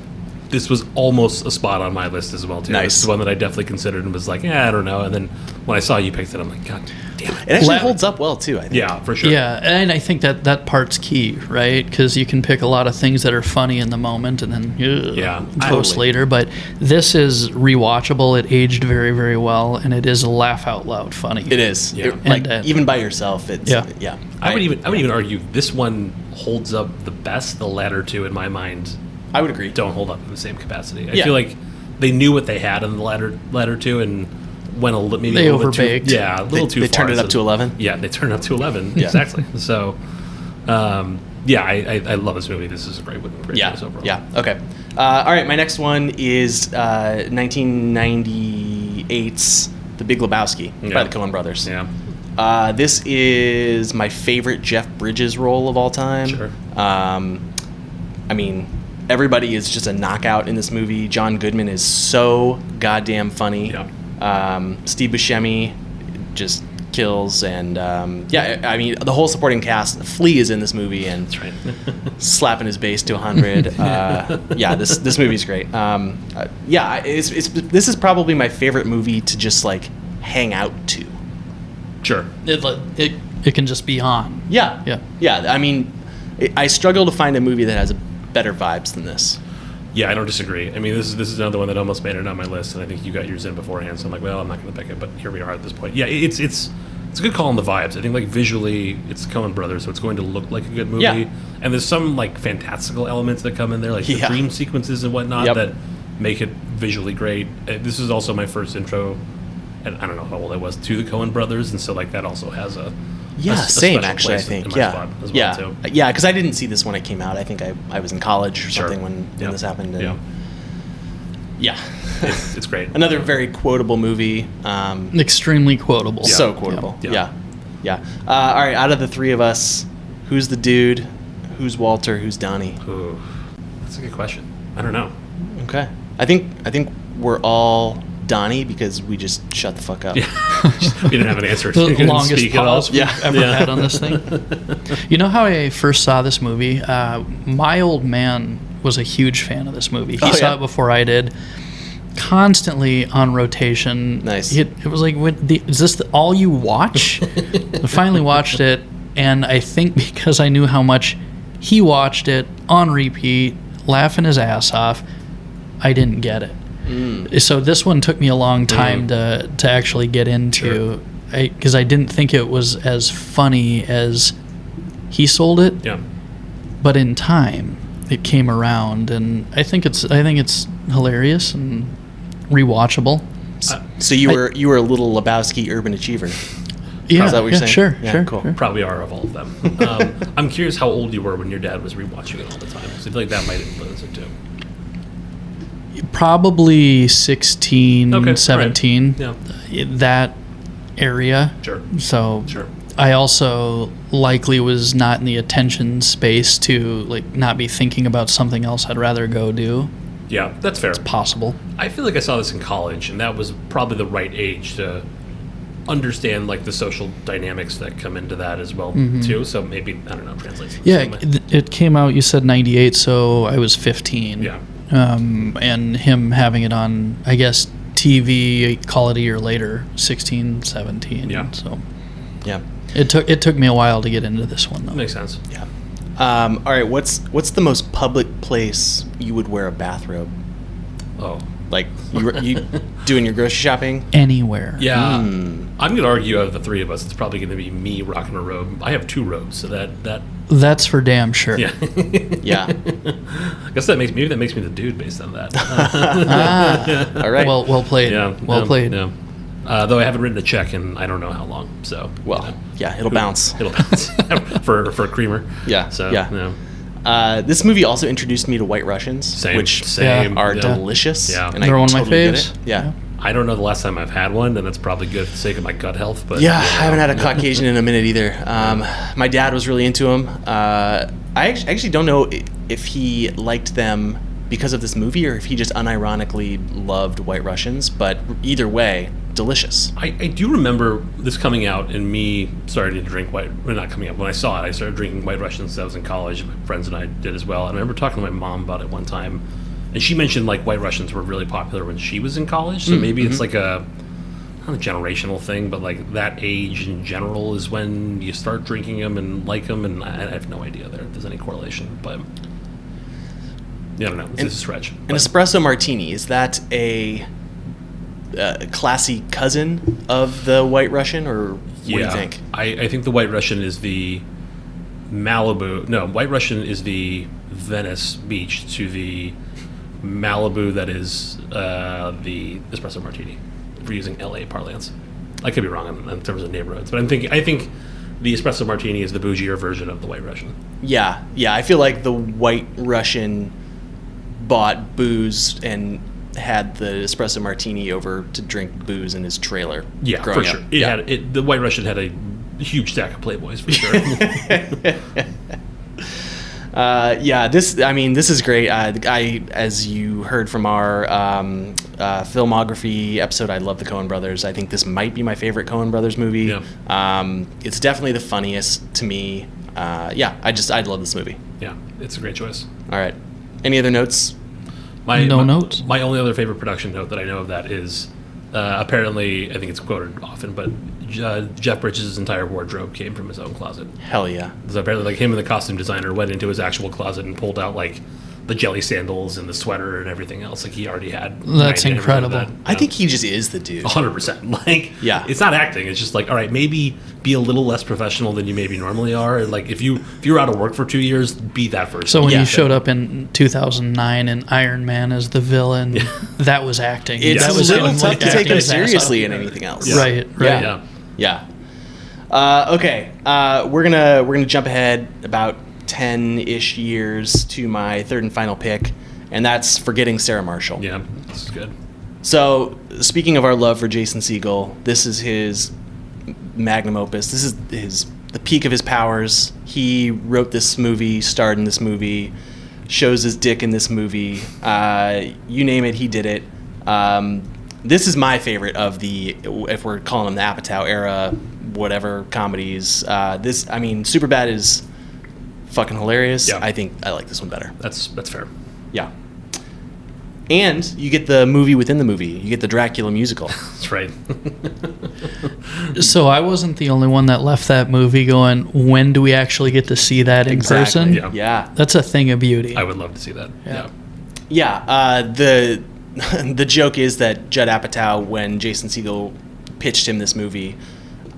this was almost a spot on my list as well too. Nice. It's the one that I definitely considered and was like, I don't know. And then when I saw you picked it, I'm like, God damn it. It actually holds up well too, I think. Yeah, for sure. Yeah, and I think that part's key, right? Because you can pick a lot of things that are funny in the moment and then post totally. later. But this is rewatchable. It aged very, very well, and it is a laugh out loud funny. It is. Yeah. Like And, even by yourself, it's Yeah. I would even argue this one holds up the best. The latter two, in my mind, I would agree. don't hold up in the same capacity. I Yeah. feel like they knew what they had in the latter two and went maybe They a little bit overbaked. too, a little too They far. turned it up to 11? Yeah, they turned it up to 11. Yeah. Exactly. So, I love this movie. This is a great choice overall. Yeah. Okay. All right. My next one is 1998's The Big Lebowski by Yeah. the Coen Brothers. Yeah. This is my favorite Jeff Bridges role of all time. Sure. I mean, everybody is just a knockout in this movie. John Goodman is so goddamn funny. Yeah. Steve Buscemi just kills, and I mean, the whole supporting cast. Flea is in this movie and That's right. slapping his bass to 100. This movie's great. This is probably my favorite movie to just like hang out to. Sure. It can just be on. Yeah. I mean, I struggle to find a movie that has better vibes than this. Yeah, I don't disagree. I mean, this is another one that almost made it on my list, and I think you got yours in beforehand. So I'm like, well, I'm not going to pick it, but here we are at this point. Yeah, it's a good call on the vibes. I think like visually, it's Coen Brothers, so it's going to look like a good movie. Yeah. And there's some like fantastical elements that come in there, like the Yeah. dream sequences and whatnot, Yep. that make it visually great. This is also my first intro, and I don't know how old I was, to the Coen Brothers, and so like that also has a Same special actually. I place in think. my spot as well, too. Because I didn't see this when it came out. I think I was in college or Sure. something when Yep. this happened. And Yeah. It's great. Another very quotable movie. Extremely quotable. So quotable. Yeah. Yeah. All right. Out of the three of us, who's the dude? Who's Walter? Who's Donnie? Ooh, that's a good question. I don't know. Okay. I think we're all Donnie because we just shut the fuck up. Yeah. We didn't have an answer. The We couldn't longest speak at all. pause we've ever had on this thing. You know how I first saw this movie? My old man was a huge fan of this movie. He saw it before I did. Constantly on rotation. Nice. It was like, is this all you watch? I finally watched it, and I think because I knew how much he watched it on repeat, laughing his ass off, I didn't get it. So this one took me a long time to actually get into, because I didn't think it was as funny as he sold it. Yeah. But in time, it came around, and I think it's hilarious and rewatchable. So you were a little Lebowski urban achiever. Yeah, Is that what you're saying? sure, Yeah, sure, cool. sure. Probably are of all of them. I'm curious how old you were when your dad was rewatching it all the time. So I feel like that might influence it too. Probably 16, Okay, 17, Yeah. that area. Sure. So Sure. I also likely was not in the attention space to like not be thinking about something else I'd rather go do. Yeah, that's fair. Possible. I feel like I saw this in college, and that was probably the right age to understand like the social dynamics that come into that as well too. So maybe I don't know, translates. in the Yeah, same way. it came out. You said 98, so I was 15. Yeah. And him having it on, I guess, TV, call it a year later, 16, 17. Yeah. So Yeah. it took me a while to get into this one, though. Makes sense. Yeah. All right. What's the most public place you would wear a bathrobe? Oh. Like you doing your grocery shopping? Anywhere. Yeah. I'm going to argue out of the three of us, it's probably going to be me rocking a robe. I have two robes, so that That's for damn sure. yeah. Yeah. I guess that makes me the dude based on that. All right. Well played. Yeah. Well played. Yeah. Though I haven't written a check in I don't know how long. So well, yeah, it'll bounce. it'll bounce for a creamer. Yeah. So yeah. This movie also introduced me to White Russians, Same. which Same. are Yeah. delicious. Yeah. And They're I one of my totally get faves. it. Yeah. I don't know the last time I've had one, and that's probably good for the sake of my gut health. But Yeah, I haven't had a Caucasian in a minute either. My dad was really into them. I actually don't know if he liked them because of this movie or if he just unironically loved White Russians, but either way, delicious. I do remember this coming out and me starting to drink not coming out. When I saw it, I started drinking White Russians since I was in college. My friends and I did as well. And I remember talking to my mom about it one time, And she mentioned like White Russians were really popular when she was in college, so maybe it's like a not a generational thing, but like that age in general is when you start drinking them and like them, and I have no idea if there's any correlation, but yeah, I don't know. It's a stretch. An espresso martini, is that a classy cousin of the White Russian, or what do you think? I think the White Russian is the Malibu. No, White Russian is the Venice Beach to the Malibu that is the espresso martini. If we're using LA parlance, I could be wrong in terms of neighborhoods, but I think the espresso martini is the bougier version of the White Russian. Yeah. I feel like the White Russian bought booze and had the espresso martini over to drink booze in his trailer. Yeah, for sure. The White Russian had a huge stack of Playboys for sure. This is great. As you heard from our filmography episode, I love the Coen Brothers. I think this might be my favorite Coen Brothers movie. Yeah. It's definitely the funniest to me. I love this movie. Yeah, it's a great choice. All right. Any other notes? No notes. My only other favorite production note that I know of that is apparently, I think it's quoted often, but Jeff Bridges' entire wardrobe came from his own closet. Hell yeah. Because apparently, like, him and the costume designer went into his actual closet and pulled out like the jelly sandals and the sweater and everything else. Like, he already had. That's incredible. I think he just is the dude. 100%. Like, yeah, it's not acting. It's just like, all right, maybe be a little less professional than you maybe normally are. Like, if you're out of work for 2 years, be that person. So when you showed up in 2009 in Iron Man as the villain, that was acting. It's that was a little him, tough like, to take acting him his ass seriously off. in anything else. Yeah. Right. Yeah. Okay. We're gonna jump ahead about 10-ish years to my third and final pick, and that's Forgetting Sarah Marshall. Yeah, this is good. So, speaking of our love for Jason Segel, this is his magnum opus. This is the peak of his powers. He wrote this movie, starred in this movie, shows his dick in this movie. You name it, he did it. This is my favorite of the, if we're calling them the Apatow era, whatever comedies. Superbad is fucking hilarious. Yeah. I think I like this one better. That's fair. Yeah. And you get the movie within the movie. You get the Dracula musical. That's right. So I wasn't the only one that left that movie going, when do we actually get to see that in person? Yeah. That's a thing of beauty. I would love to see that. Yeah. The joke is that Judd Apatow, when Jason Segel pitched him this movie,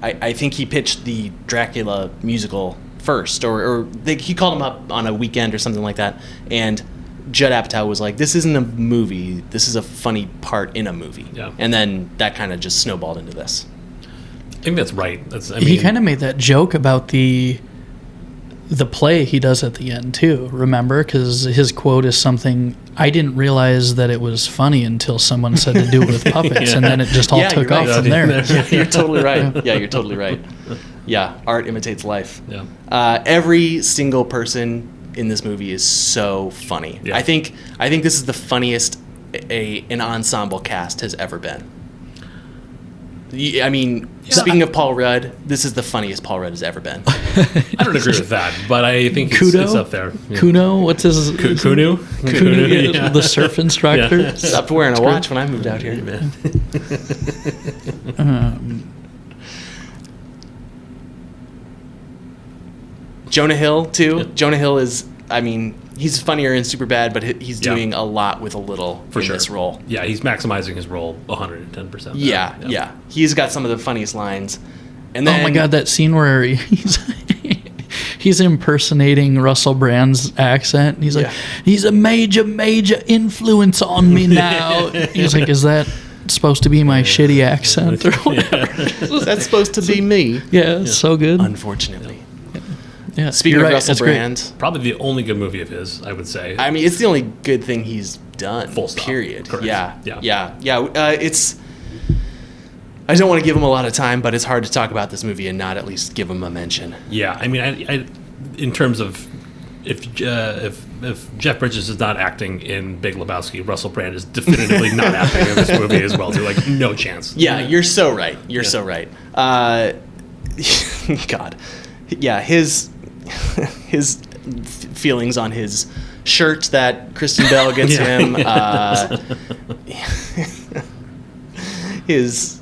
I think he pitched the Dracula musical first, he called him up on a weekend or something like that, and Judd Apatow was like, this isn't a movie, this is a funny part in a movie. Yeah. And then that kind of just snowballed into this. I think that's right. He kind of made that joke about the play he does at the end too, remember? Because his quote is something, I didn't realize that it was funny until someone said to do it with puppets, and then it just all took off from there. Yeah, you're totally right. Yeah, you're totally right. Yeah, art imitates life. Yeah. Every single person in this movie is so funny. Yeah. I think this is the funniest an ensemble cast has ever been. Speaking of Paul Rudd, this is the funniest Paul Rudd has ever been. I don't agree with that, but I think it's up there. Yeah. Kuno? What's his... Kuno? Yeah. The surf instructor? Yeah. Stopped wearing a watch when I moved out here. Jonah Hill, too. Yeah. Jonah Hill is, he's funnier in Superbad, but he's doing a lot with a little in this role. Yeah, he's maximizing his role 110%. Yeah. He's got some of the funniest lines. And then, oh my God, that scene where he's impersonating Russell Brand's accent. And he's like, he's a major influence on me now. He's like, is that supposed to be my shitty accent or whatever? That's supposed to be me. Yeah, it's so good. Unfortunately. Yeah. Speaking of Russell Brand, great. Probably the only good movie of his, I would say. It's the only good thing he's done. Full stop. Period. Correct. Yeah. It's. I don't want to give him a lot of time, but it's hard to talk about this movie and not at least give him a mention. Yeah, I in terms of if Jeff Bridges is not acting in Big Lebowski, Russell Brand is definitively not acting in this movie as well. So like, no chance. Yeah, you're so right. You're so right. God, yeah, his feelings on his shirt that Kristen Bell gets him. His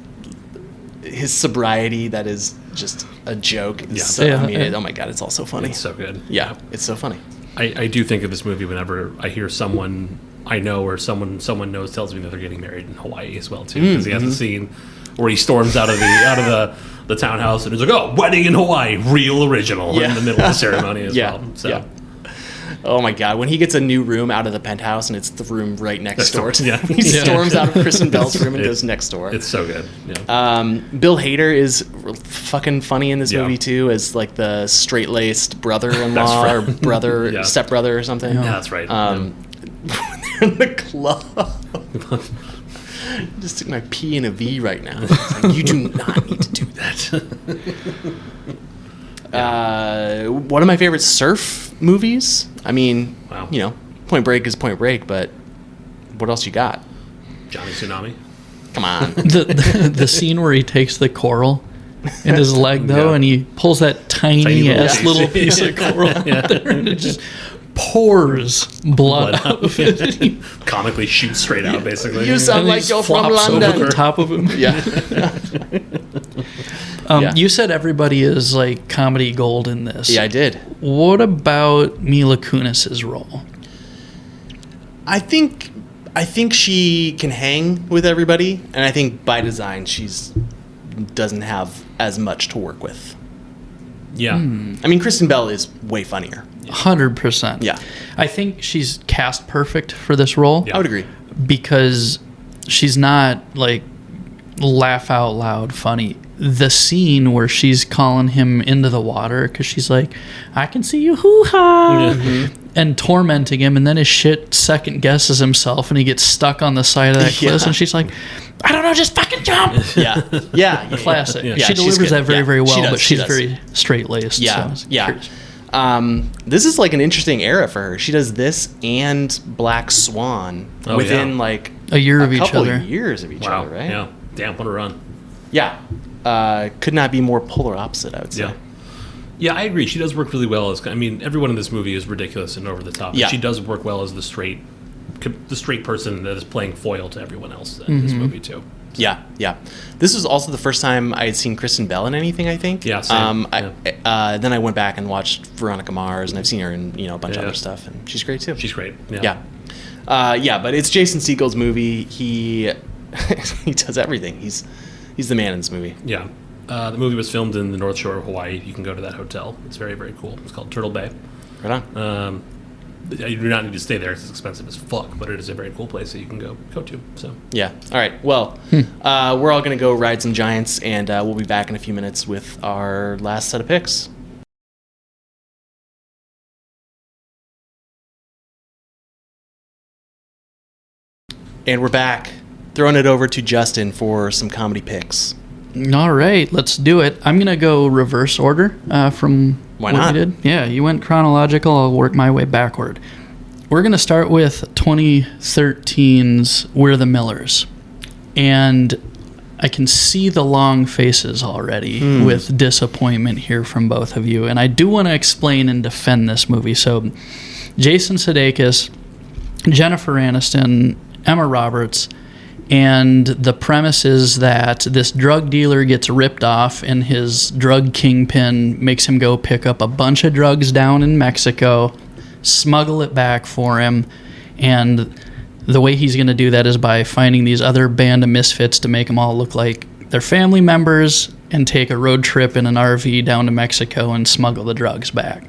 sobriety that is just a joke. Oh my god, it's all so funny. It's so good. Yeah, it's so funny. I do think of this movie whenever I hear someone I know or someone knows tells me that they're getting married in Hawaii as well too, because he has a scene where he storms out of the townhouse and he's like, "Oh, wedding in Hawaii, real original," in the middle of the ceremony as well. So. Oh my god, when he gets a new room out of the penthouse and it's the room right next door. He Yeah. storms out of Kristen Bell's room and goes next door. It's so good. Yeah. Bill Hader is fucking funny in this movie too, as like the straight-laced brother-in-law or brother, stepbrother or something. Yeah, that's right. When they're in the club. I just took my P and a V right now. It's like, you do not need to do that. One of my favorite surf movies. I mean, Point Break is Point Break, but what else you got? Johnny Tsunami. Come on. The scene where he takes the coral in his leg, though, and he pulls that tiny ass little piece of coral out there, and it just pours blood out of it. Comically shoots straight out, basically. You sound like you're from London. Over the top of him. You said everybody is like comedy gold in this. Yeah, I did. What about Mila Kunis's role? I think she can hang with everybody, and I think by design she's doesn't have as much to work with. Yeah. I mean, Kristen Bell is way funnier. 100%. Yeah. I think she's cast perfect for this role. I would agree. Because she's not like laugh out loud funny. The scene where she's calling him into the water because she's like, "I can see you, hoo-ha," and tormenting him, and then his shit second guesses himself and he gets stuck on the side of that cliff, and she's like, "I don't know, just fucking jump." Yeah. Classic. Yeah, she delivers that very, very well, but she's does. very straight-laced. Yeah, so this is like an interesting era for her. She does this and Black Swan within like a year of each couple other. Years of each other, right? Yeah. Damn, what a run. Yeah. Could not be more polar opposite, I would say. Yeah, I agree. She does work really well as. I mean, everyone in this movie is ridiculous and over the top. Yeah. She does work well as the straight person that is playing foil to everyone else in this movie too. Yeah. This was also the first time I had seen Kristen Bell in anything, I think. Yeah, same. Then I went back and watched Veronica Mars, and I've seen her in a bunch of other stuff, and she's great too. She's great. Yeah. But it's Jason Segel's movie. He he does everything. He's the man in this movie. Yeah. The movie was filmed in the North Shore of Hawaii. You can go to that hotel. It's very, very cool. It's called Turtle Bay. Right on. You do not need to stay there. It's expensive as fuck, but it is a very cool place that you can go to. So Yeah. All right. Well, we're all going to go ride some giants, and we'll be back in a few minutes with our last set of picks. And we're back. Throwing it over to Justin for some comedy picks. All right, let's do it. I'm going to go reverse order from Why what not? you did. Yeah, you went chronological. I'll work my way backward. We're going to start with 2013's We're the Millers. And I can see the long faces already with disappointment here from both of you. And I do want to explain and defend this movie. So Jason Sudeikis, Jennifer Aniston, Emma Roberts, and the premise is that this drug dealer gets ripped off and his drug kingpin makes him go pick up a bunch of drugs down in Mexico, smuggle it back for him, and the way he's going to do that is by finding these other band of misfits to make them all look like they're family members and take a road trip in an RV down to Mexico and smuggle the drugs back.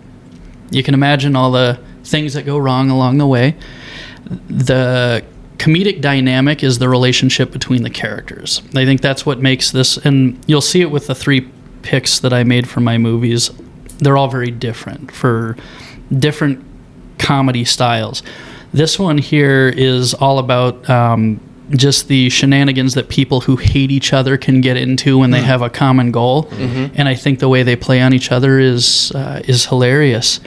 You can imagine all the things that go wrong along the way. The comedic dynamic is the relationship between the characters. I think that's what makes this, and you'll see it with the three picks that I made for my movies. They're all very different for different comedy styles. This one here is all about just the shenanigans that people who hate each other can get into when they have a common goal. And I think the way they play on each other is hilarious.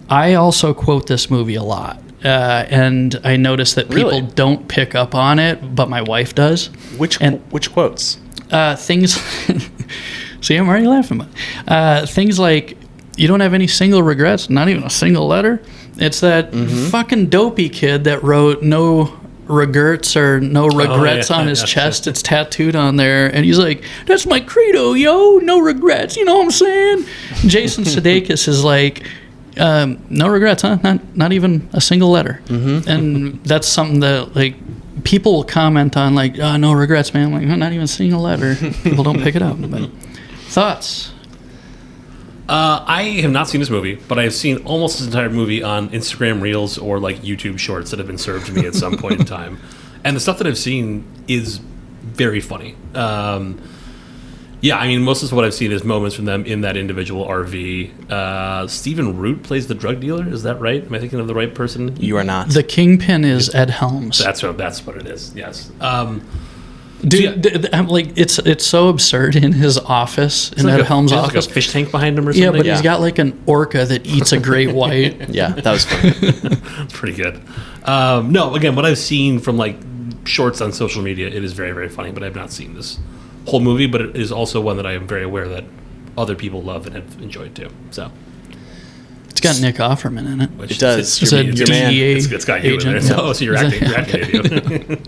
I also quote this movie a lot. And I notice that people don't pick up on it, but my wife does. Which quotes? Things. See, I'm already laughing. Things like, "You don't have any single regrets, not even a single letter. It's that fucking dopey kid that wrote no regrets or no regrets on his chest. It's tattooed on there. And he's like, that's my credo, yo. No regrets. You know what I'm saying? Jason Sudeikis is like, no regrets, huh? Not even a single letter. And that's something that, like, people will comment on, like, oh, no regrets, man. I'm like, not even a single letter. People don't pick it up. But thoughts? I have not seen this movie, but I have seen almost this entire movie on Instagram Reels or like YouTube Shorts that have been served to me at some point in time. And the stuff that I've seen is very funny. Yeah, I mean, most of what I've seen is moments from them in that individual RV. Stephen Root plays the drug dealer. Is that right? Am I thinking of the right person? You are not. The kingpin is Ed Helms. That's what it is. Yes. Dude, I'm like, it's so absurd in his office, in Ed Helms' office. Like a fish tank behind him or something? Yeah, but he's got like an orca that eats a great white. Yeah, that was funny. That's pretty good. No, again, what I've seen from like shorts on social media, it is very, very funny, but I've not seen this whole movie, but it is also one that I am very aware that other people love and have enjoyed too. So it's got Nick Offerman in it. It does. It's a DEA it's got you agent. in there. So you're acting idiot.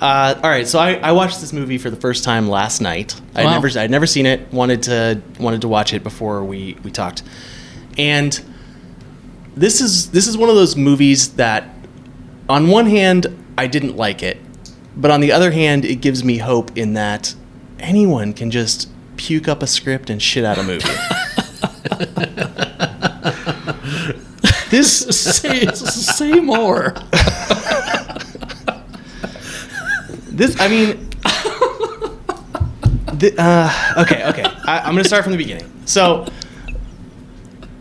All right, so I watched this movie for the first time last night. I'd never seen it. Wanted to watch it before we talked, and this is one of those movies that, on one hand, I didn't like it, but on the other hand, it gives me hope in that anyone can just puke up a script and shit out a movie. Say more. Okay. I'm going to start from the beginning. So,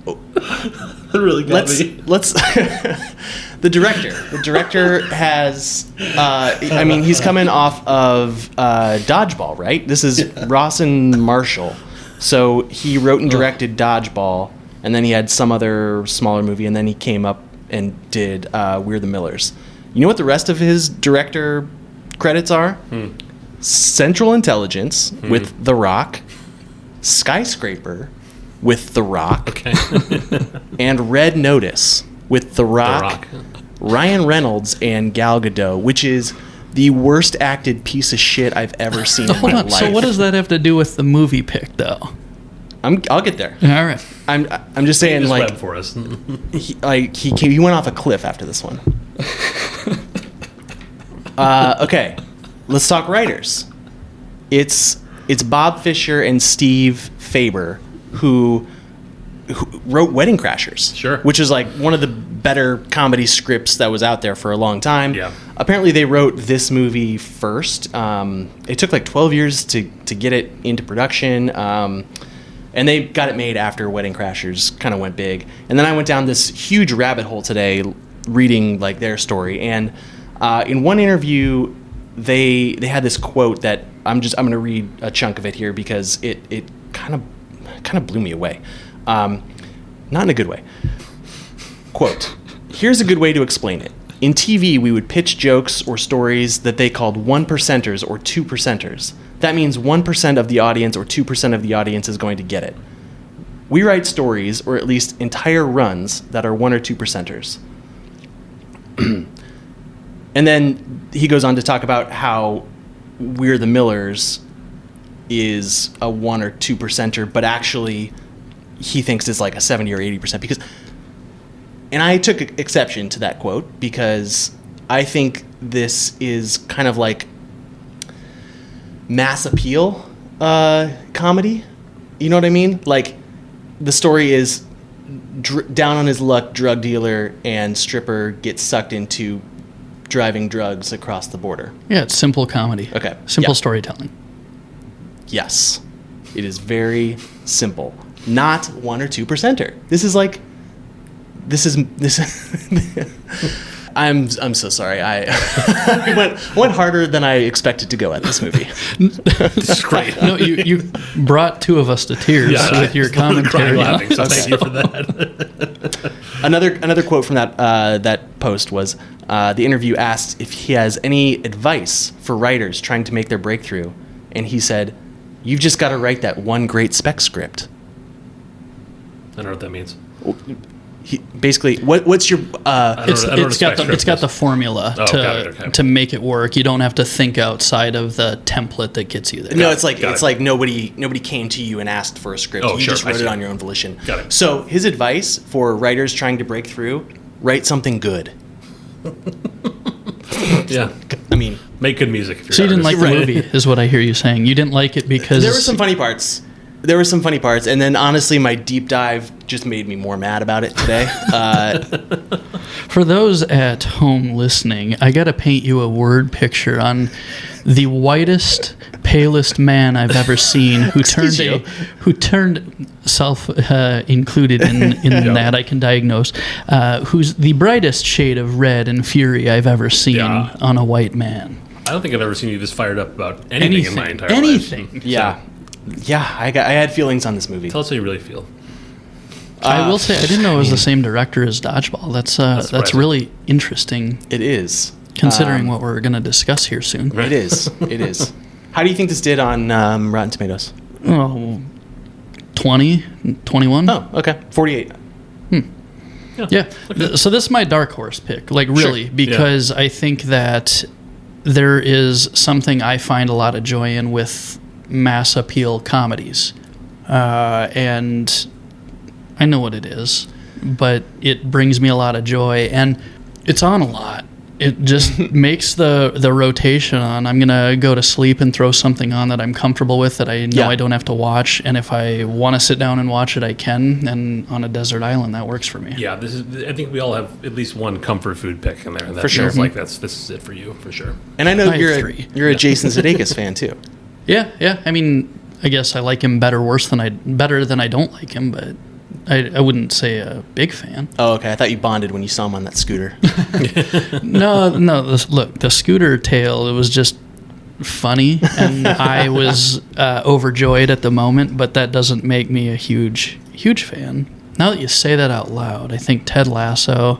It really got me. let's the director has, he's coming off of Dodgeball, right? This is Rawson Marshall. So he wrote and directed Dodgeball, and then he had some other smaller movie, and then he came up and did We're the Millers. You know what the rest of his director credits are? Central Intelligence with The Rock, Skyscraper with The Rock, Okay. and Red Notice with The Rock, Ryan Reynolds, and Gal Gadot, which is the worst acted piece of shit I've ever seen in my life. So what does that have to do with the movie pick, though? I'll get there. All right. I'm just saying, Just like, web for us. he went off a cliff after this one. Okay, let's talk writers. It's Bob Fisher and Steve Faber who wrote Wedding Crashers. Sure. Which is like one of the better comedy scripts that was out there for a long time. Yeah. Apparently they wrote this movie first. It took like 12 years to get it into production. And they got it made after Wedding Crashers kind of went big. And then I went down this huge rabbit hole today reading like their story. And in one interview, they had this quote that I'm going to read a chunk of it here because it kind of blew me away. Not in a good way. Quote, "Here's a good way to explain it. In TV, we would pitch jokes or stories that they called 1%ers or 2%ers. That means 1% of the audience or 2% of the audience is going to get it. We write stories, or at least entire runs, that are 1 or 2%ers. And then he goes on to talk about how We're the Millers is a 1 or 2%er, but actually he thinks it's like a 70 or 80% because, and I took exception to that quote because I think this is kind of like mass appeal comedy. You know what I mean? Like the story is down on his luck, drug dealer and stripper gets sucked into driving drugs across the border. Yeah, it's simple comedy. Okay. Simple Yeah. storytelling. Yes. It is very simple. Not 1 or 2%er. This is I'm so sorry. I went harder than I expected to go at this movie. It's great. No, you brought two of us to tears with your commentary. Laughing, so thank you for that. Another quote from that post was the interview asked if he has any advice for writers trying to make their breakthrough, and he said, "You've just got to write that one great spec script." I don't know what that means. basically, what's your It's got the formula to make it work. You don't have to think outside of the template that gets you there. No, it's like nobody came to you and asked for a script. You just wrote it on your own volition. Got it. So his advice for writers trying to break through: write something good. Yeah. I mean, make good music. If you're so you didn't like the movie, is what I hear you saying. You didn't like it because there were some funny parts. And then honestly, my deep dive just made me more mad about it today. For those at home listening, I got to paint you a word picture on the whitest, palest man I've ever seen, who turned self included in that I can diagnose, who's the brightest shade of red and fury I've ever seen on a white man. I don't think I've ever seen you this fired up about anything in my entire life. Anything. Yeah. Yeah, I had feelings on this movie. Tell us how you really feel. I will say I didn't know it was the same director as Dodgeball. That's really interesting. It is. Considering what we're going to discuss here soon. Right. It is. It is. How do you think this did on Rotten Tomatoes? Oh, 20, 21. Oh, okay. 48. Yeah. Okay. So this is my dark horse pick, really, because I think that there is something I find a lot of joy in with mass appeal comedies. And I know what it is, but it brings me a lot of joy, and it's on a lot. It just makes the rotation on. I'm going to go to sleep and throw something on that I'm comfortable with, that I know I don't have to watch. And if I want to sit down and watch it, I can. And on a desert island, that works for me. Yeah, I think we all have at least one comfort food pick in there. And that for sure. feels like this is it for you, for sure. And I know you're a Jason Sudeikis fan, too. Yeah. I mean, I guess I like him better than I don't like him, but I wouldn't say a big fan. Oh, okay. I thought you bonded when you saw him on that scooter. No. Look, the scooter tale, it was just funny, and I was overjoyed at the moment, but that doesn't make me a huge fan. Now that you say that out loud, I think Ted Lasso,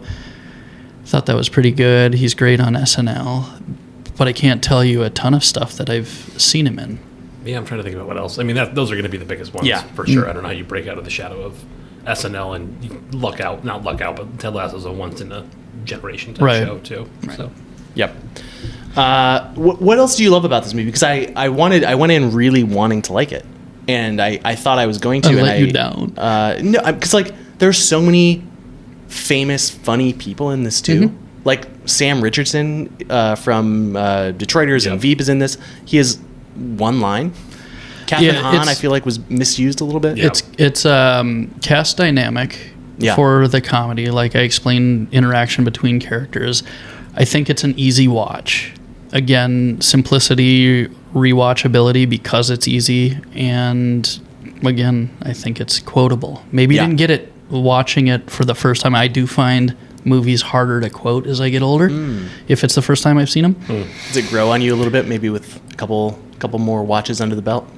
thought that was pretty good. He's great on SNL, but I can't tell you a ton of stuff that I've seen him in. Yeah, I'm trying to think about what else. I mean, those are going to be the biggest ones, for sure. I don't know how you break out of the shadow of SNL and you not luck out, but Ted Lasso's a once-in-a-generation type show, too. Right. So. Yep. What else do you love about this movie? Because I went in really wanting to like it, and I thought I was going to. I let you down. No, because there's so many famous, funny people in this too. Mm-hmm. Like Sam Richardson from Detroiters and Veep is in this. He has one line. Catherine Hahn, I feel like, was misused a little bit. Yeah. It's cast dynamic for the comedy. Like I explained, interaction between characters. I think it's an easy watch. Again, simplicity, rewatchability because it's easy, and again, I think it's quotable. Maybe you didn't get it watching it for the first time. I do find movies harder to quote as I get older, if it's the first time I've seen them. Does it grow on you a little bit, maybe with a couple more watches under the belt?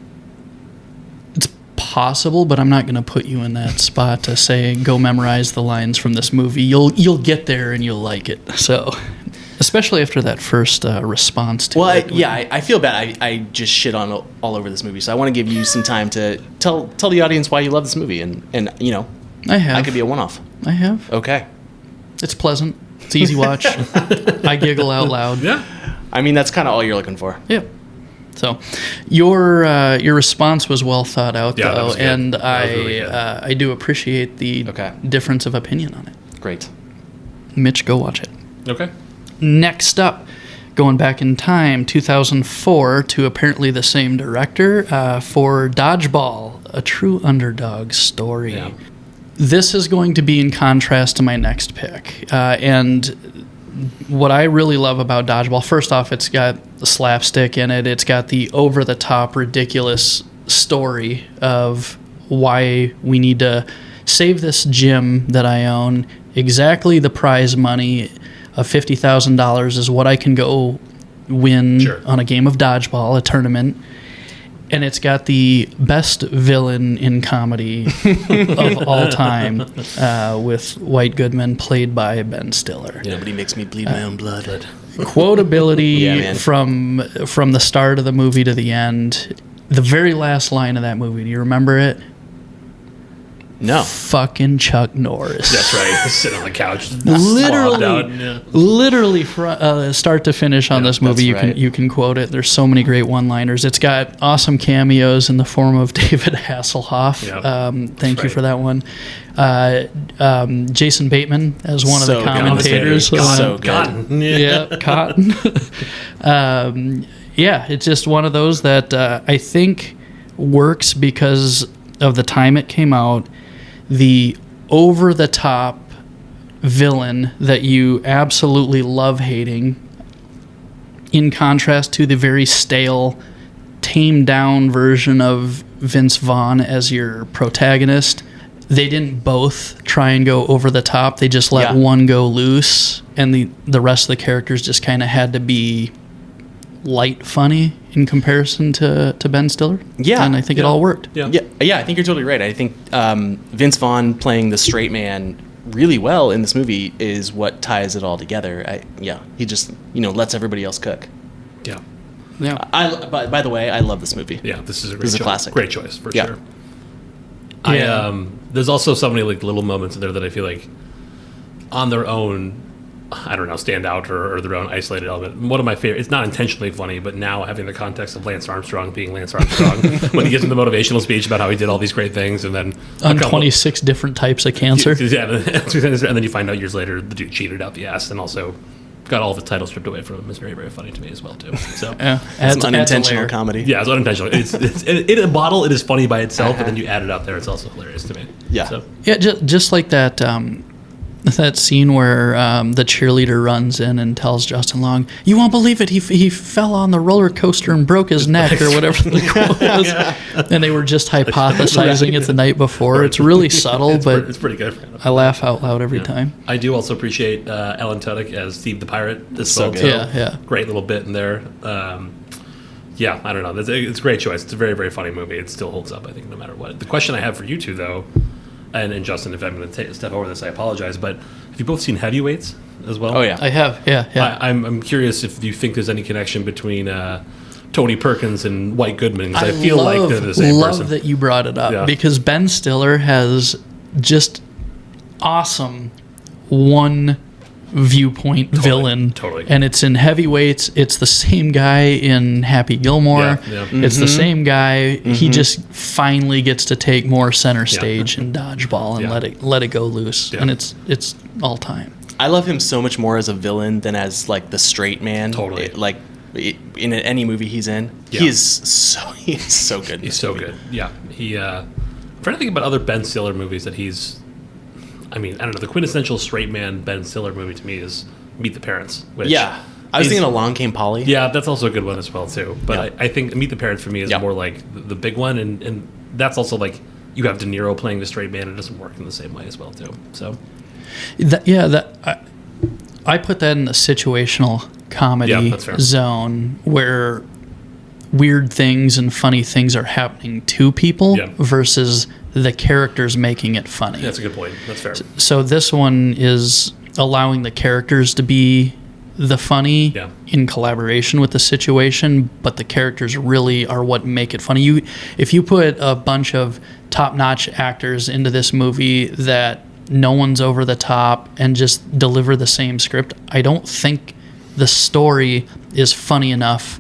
It's possible, but I'm not going to put you in that spot to say go memorize the lines from this movie. You'll get there and you'll like it. So, especially after that first response to it. I feel bad. I just shit on all over this movie, so I want to give you some time to tell the audience why you love this movie, and I could be a one-off. I have. Okay. It's pleasant. It's easy watch. I giggle out loud. Yeah. I mean, that's kind of all you're looking for. Yeah. So, your response was well thought out, though, and I do appreciate the difference of opinion on it. Great. Mitch, go watch it. Okay. Next up, going back in time, 2004, to apparently the same director, for Dodgeball, a true underdog story. Yeah. This is going to be in contrast to my next pick. And what I really love about Dodgeball, first off, it's got the slapstick in it. It's got the over-the-top, ridiculous story of why we need to save this gym that I own. Exactly the prize money of $50,000 is what I can go win on a game of Dodgeball, a tournament. And it's got the best villain in comedy of all time, with White Goodman, played by Ben Stiller. Nobody makes me bleed my own blood. Quotability from the start of the movie to the end. The very last line of that movie, do you remember it? No. Fucking Chuck Norris. That's right. Sitting on the couch, literally start to finish on this movie. You can quote it. There's so many great one-liners. It's got awesome cameos in the form of David Hasselhoff. Yep. Thank you for that one. Jason Bateman as one of the commentators. So Cotton. Yeah, Cotton. Yeah, it's just one of those that I think works because of the time it came out. The over-the-top villain that you absolutely love hating, in contrast to the very stale, tamed-down version of Vince Vaughn as your protagonist. They didn't both try and go over the top. They just let one go loose, and the rest of the characters just kind of had to be light funny in comparison to Ben Stiller. Yeah. And I think it all worked. Yeah, I think you're totally right. I think Vince Vaughn playing the straight man really well in this movie is what ties it all together. He just, lets everybody else cook. Yeah. Yeah. By the way, I love this movie. Yeah, this is a classic. Great choice, for sure. Yeah. There's also so many like little moments in there that I feel like on their own, I don't know, stand out or their own isolated element. One of my favorite, it's not intentionally funny, but now having the context of Lance Armstrong being Lance Armstrong, when he gives him the motivational speech about how he did all these great things, and then on 26 different types of cancer. Yeah, and then you find out years later the dude cheated out the ass and also got all of his titles stripped away from him. It's very, very funny to me as well, too. So it's unintentional comedy. Yeah, it's unintentional. It's in a bottle, it is funny by itself, but then you add it up there, it's also hilarious to me. Yeah. So. Yeah, just like that scene where the cheerleader runs in and tells Justin Long, "You won't believe it, he fell on the roller coaster and broke his neck," or whatever the quote was. Yeah. And they were just hypothesizing it the night before. It's really subtle, but it's pretty good. I laugh out loud every time. I do also appreciate Alan Tudyk as Steve the Pirate. It's so good. Yeah. Great little bit in there. Yeah, I don't know. It's a great choice. It's a very, very funny movie. It still holds up, I think, no matter what. The question I have for you two, though, and Justin, if I'm going to step over this, I apologize, but have you both seen Heavyweights as well? Oh, yeah. I have, yeah. I'm curious if you think there's any connection between Tony Perkins and White Goodman, because I feel like they're the same person. I love that you brought it up, because Ben Stiller has just awesome one viewpoint villain. Totally. And it's in Heavyweights. It's the same guy in Happy Gilmore. Yeah. It's the same guy. He just finally gets to take more center stage in Dodgeball and let it go loose. Yeah. And it's all time. I love him so much more as a villain than as like the straight man. Totally. In any movie he's in, he is so good. He's so good. Yeah. I'm trying to think about other Ben Stiller movies that he's. I mean, I don't know. The quintessential straight man Ben Stiller movie to me is Meet the Parents. Which I was thinking Along Came Polly. Yeah, that's also a good one as well too. But I think Meet the Parents for me is more like the big one, and that's also like you have De Niro playing the straight man. It doesn't work in the same way as well too. So I put that in the situational comedy zone where weird things and funny things are happening to people versus the characters making it funny. That's a good point. That's fair. So this one is allowing the characters to be the funny in collaboration with the situation, but the characters really are what make it funny. If you put a bunch of top-notch actors into this movie that no one's over the top and just deliver the same script, I don't think the story is funny enough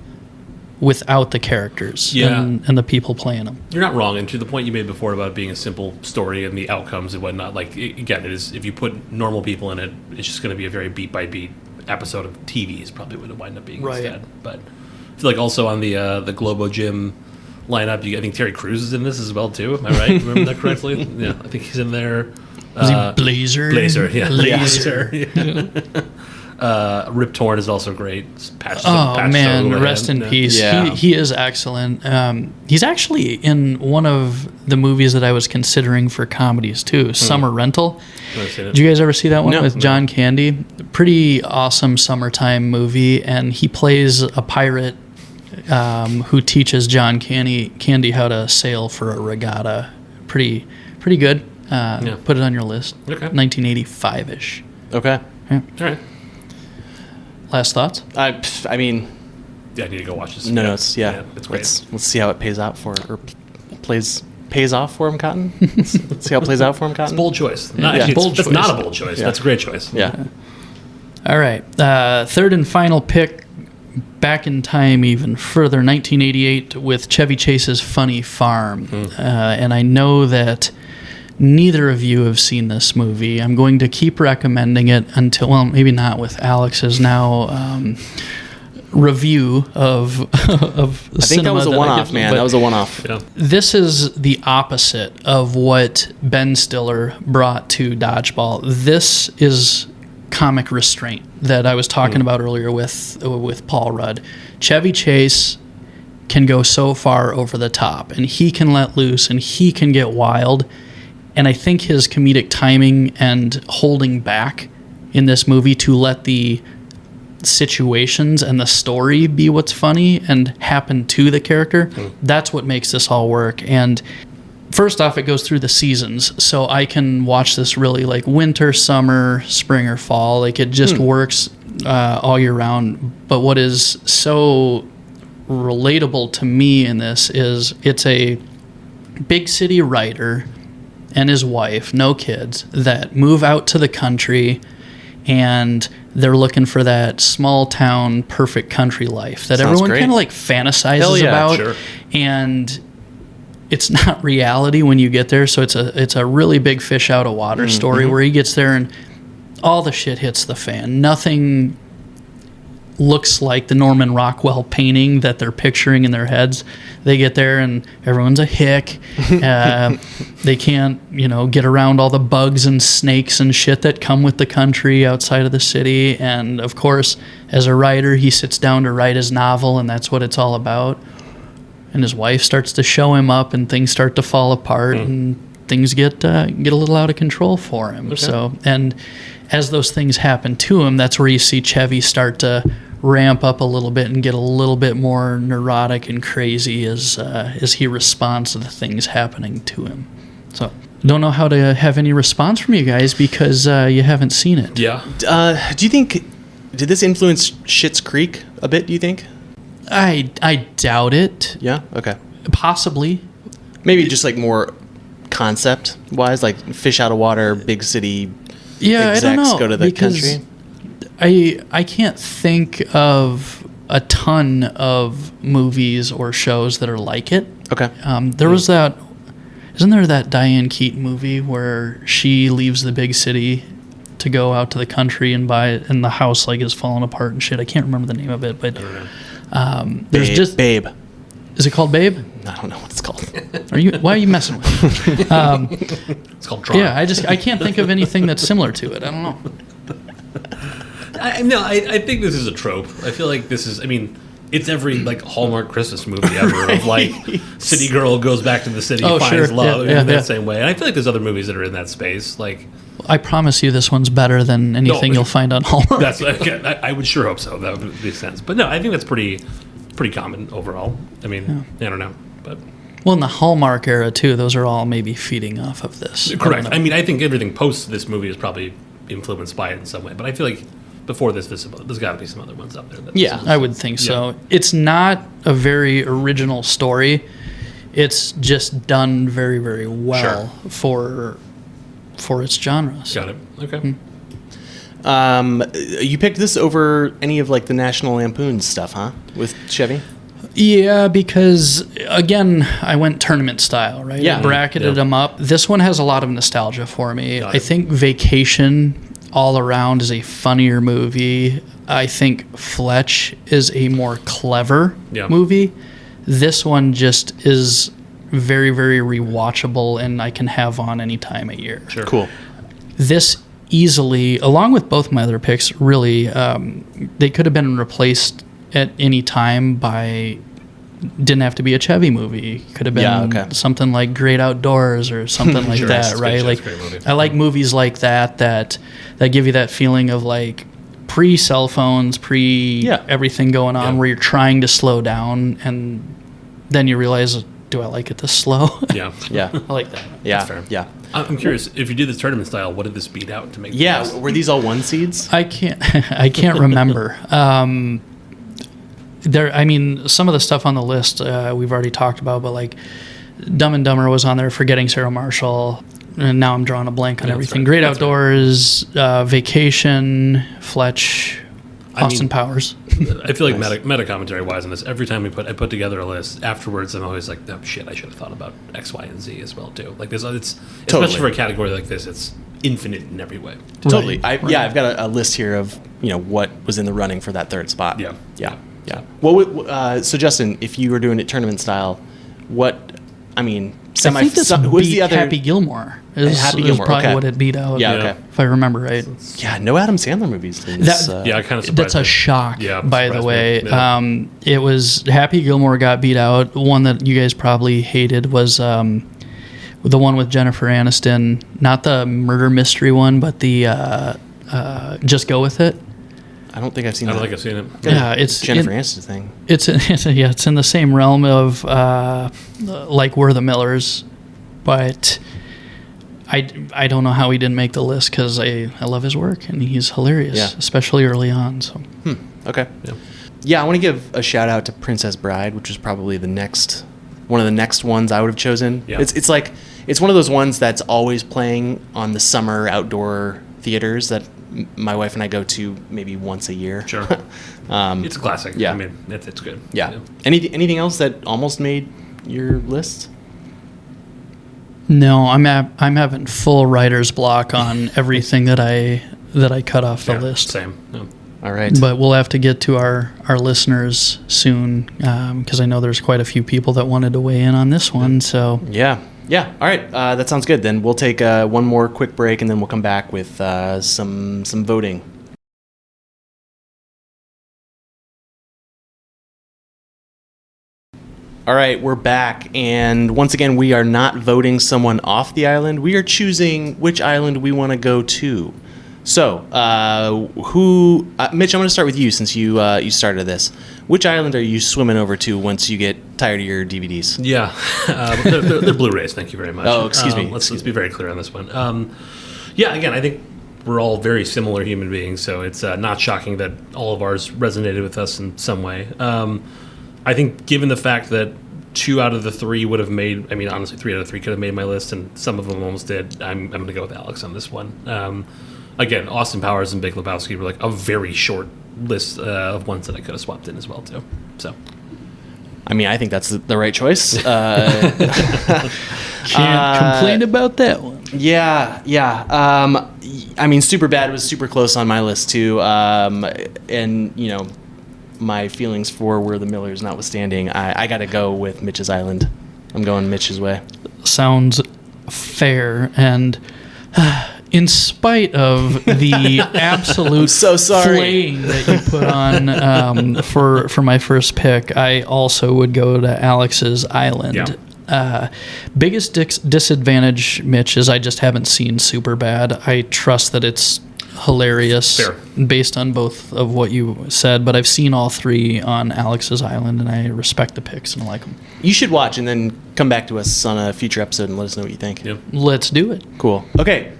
without the characters and the people playing them. You're not wrong, and to the point you made before about it being a simple story and the outcomes and whatnot, again, it is, if you put normal people in it, it's just going to be a very beat-by-beat episode of TV is probably what it wind up being instead. But I feel like also on the Globo Gym lineup, I think Terry Crews is in this as well, too. Am I right? Remember that correctly? Yeah, I think he's in there. Is he Blazer? Blazer, yeah. Blazer. Rip Torn is also great. Patch rest in peace. Yeah. He is excellent. He's actually in one of the movies that I was considering for comedies too, Summer Rental. Did you guys ever see that one with John Candy? Pretty awesome summertime movie, and he plays a pirate who teaches John Candy how to sail for a regatta. Pretty good. Put it on your list. Okay. 1985-ish. Okay. Yeah. All right. Last thoughts? I mean, I need to go watch this. No notes. Yeah. It's great. Let's see how it pays out for, or plays pays off for him, Cotton? Let's see how it plays out for him, Cotton. Bold choice. Yeah. Actually, Bold that's choice. not a bold choice. Yeah. That's a great choice. Yeah. All right. Third and final pick, back in time even further, 1988 with Chevy Chase's Funny Farm. And I know that neither of you have seen this movie. I'm going to keep recommending it until, well, maybe not with Alex's now review of I think that was a one-off, man. That was a one-off. Yeah. This is the opposite of what Ben Stiller brought to Dodgeball. This is comic restraint that I was talking about earlier with Paul Rudd. Chevy Chase can go so far over the top, and he can let loose, and he can get wild. And I think his comedic timing and holding back in this movie to let the situations and the story be what's funny and happen to the character, that's what makes this all work. And first off, it goes through the seasons, so I can watch this really like winter, summer, spring, or fall. Like it just works all year round. But what is so relatable to me in this is it's a big city writer and his wife, no kids, that move out to the country, and they're looking for that small town perfect country life that Sounds everyone great. kind of like fantasizes Hell yeah, about. sure. And it's not reality when you get there, so it's a really big fish out of water story where he gets there and all the shit hits the fan. Nothing looks like the Norman Rockwell painting that they're picturing in their heads. They get there and everyone's a hick. They can't, get around all the bugs and snakes and shit that come with the country outside of the city. And of course, as a writer, he sits down to write his novel, and that's what it's all about. And his wife starts to show him up, and things start to fall apart, and things get a little out of control for him. Okay. So, and as those things happen to him, that's where you see Chevy start to ramp up a little bit and get a little bit more neurotic and crazy as he responds to the things happening to him. So, don't know how to have any response from you guys because you haven't seen it. Yeah. Do you think, did this influence Schitt's Creek a bit, do you think? I doubt it. Yeah? Okay. Possibly. Maybe just like more concept-wise, like fish out of water, big city Yeah, execs I don't know. go to the because country. I can't think of a ton of movies or shows that are like it. Okay. There was that. Isn't there that Diane Keaton movie where she leaves the big city to go out to the country and and the house like is falling apart and shit? I can't remember the name of it, but there's Babe. Is it called Babe? I don't know what it's called. Why are you messing with me? It's called Tron. Yeah, I can't think of anything that's similar to it. I don't know. I think this is a trope. I feel like this is, it's every like Hallmark Christmas movie ever of like city girl goes back to the city, Oh, finds sure. love Yeah, in that yeah. same way. And I feel like there's other movies that are in that space. Like I promise you, this one's better than anything No. you'll find on Hallmark. that's I would sure hope so. That would make sense. But no, I think that's pretty common overall. I don't know, but Well, in the Hallmark era too, those are all maybe feeding off of this. correct. I don't know. I think everything post this movie is probably influenced by it in some way. But I feel like before there's got to be some other ones out there. Yeah. I would think so. It's not a very original story. It's just done very, very well for its genre. So. Got it. Okay. You picked this over any of like the National Lampoon stuff, huh? With Chevy? Yeah, because again, I went tournament style, right? Yeah. I bracketed them up. This one has a lot of nostalgia for me. Got I it. think Vacation all around is a funnier movie. I think Fletch is a more clever movie. This one just is very, very rewatchable, and I can have on any time of year. Sure. Cool. This easily, along with both my other picks, really, they could have been replaced at any time by, didn't have to be a Chevy movie. Could have been something like Great Outdoors or something like Sure. that, That's right? good. Like, That's a great movie. I like movies like that give you that feeling of like pre-cell phones, everything going on, where you're trying to slow down, and then you realize, do I like it this slow? Yeah. Yeah. I like that. Yeah. fair. Yeah. I'm curious, if you did this tournament style, what did this beat out to make the Yeah. best? Were these all one seeds? I can't remember. Some of the stuff on the list we've already talked about, but like Dumb and Dumber was on there, Forgetting Sarah Marshall, and now I'm drawing a blank on everything. right. Great That's Outdoors, Vacation, Fletch, Austin Powers. I feel like meta commentary wise on this, every time I put together a list, afterwards I'm always like, oh shit, I should have thought about X, Y, and Z as well too. Like it's especially for a category like this, it's infinite in every way. Totally. Right. I've got a list here of what was in the running for that third spot. Yeah. Well, so Justin, if you were doing it tournament style, I think this who's beat the other? Happy Gilmore. Is probably okay. what it beat out. Yeah, okay. If I remember right. Yeah, no Adam Sandler movies. I kind of surprised That's a me. shock, Yeah, by the surprised way. me. Yeah. It was Happy Gilmore got beat out. One that you guys probably hated was the one with Jennifer Aniston. Not the murder mystery one, but the Just Go With It. I don't think I've seen I that. don't think I've seen it. Yeah, it's Jennifer Aniston thing. It's in the same realm of like We're the Millers, but I don't know how he didn't make the list because I love his work and he's hilarious, especially early on. So Okay. Yeah, I want to give a shout out to Princess Bride, which was probably one of the next ones I would have chosen. Yeah. It's one of those ones that's always playing on the summer outdoor theaters that my wife and I go to maybe once a year. Sure. It's a classic. Yeah. I mean, it's good. Yeah. Anything else that almost made your list? no, I'm having full writer's block on everything that I cut off the list. Same. No. All right. But we'll have to get to our listeners soon because I know there's quite a few people that wanted to weigh in on this one. So Yeah. All right. That sounds good. Then we'll take one more quick break, and then we'll come back with some voting. All right, we're back, and once again, we are not voting someone off the island. We are choosing which island we want to go to. So, Mitch? I'm going to start with you since you started this. Which island are you swimming over to once you get tired of your DVDs? Yeah, they're Blu-rays. Thank you very much. Oh, excuse me. Let's be very clear on this one. Again, I think we're all very similar human beings, so it's not shocking that all of ours resonated with us in some way. I think given the fact that 2 out of the 3 would have made, honestly, 3 out of 3 could have made my list, and some of them almost did, I'm going to go with Alex on this one. Again, Austin Powers and Big Lebowski were like a very short list of ones that I could have swapped in as well, too. So, I think that's the right choice. can't complain about that one. Yeah. Superbad was super close on my list too, and my feelings for We're the Millers notwithstanding, I got to go with Mitch's Island. I'm going Mitch's way. Sounds fair, and in spite of the absolute so sorry. flaying that you put on for my first pick, I also would go to Alex's Island. Yeah. Biggest disadvantage, Mitch, is I just haven't seen Superbad. I trust that it's hilarious Fair. based on both of what you said, but I've seen all 3 on Alex's Island, and I respect the picks and I like them. You should watch and then come back to us on a future episode and let us know what you think. yeah. Let's do it. Cool. Okay.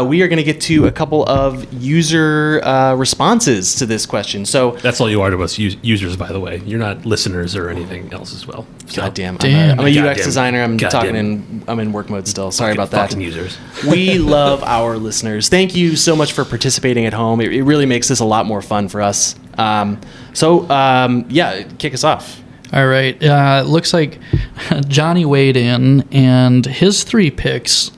We are going to get to a couple of user responses to this question. So, That's all you are to us users, by the way. You're not listeners or anything else as well. So, goddamn, Damn. I'm a UX Goddamn. designer. I'm Goddamn. I'm in work mode still. Sorry about that. Fucking users. We love our listeners. Thank you so much for participating at home. It really makes this a lot more fun for us. Kick us off. All right. Looks like Johnny weighed in, and his 3 picks.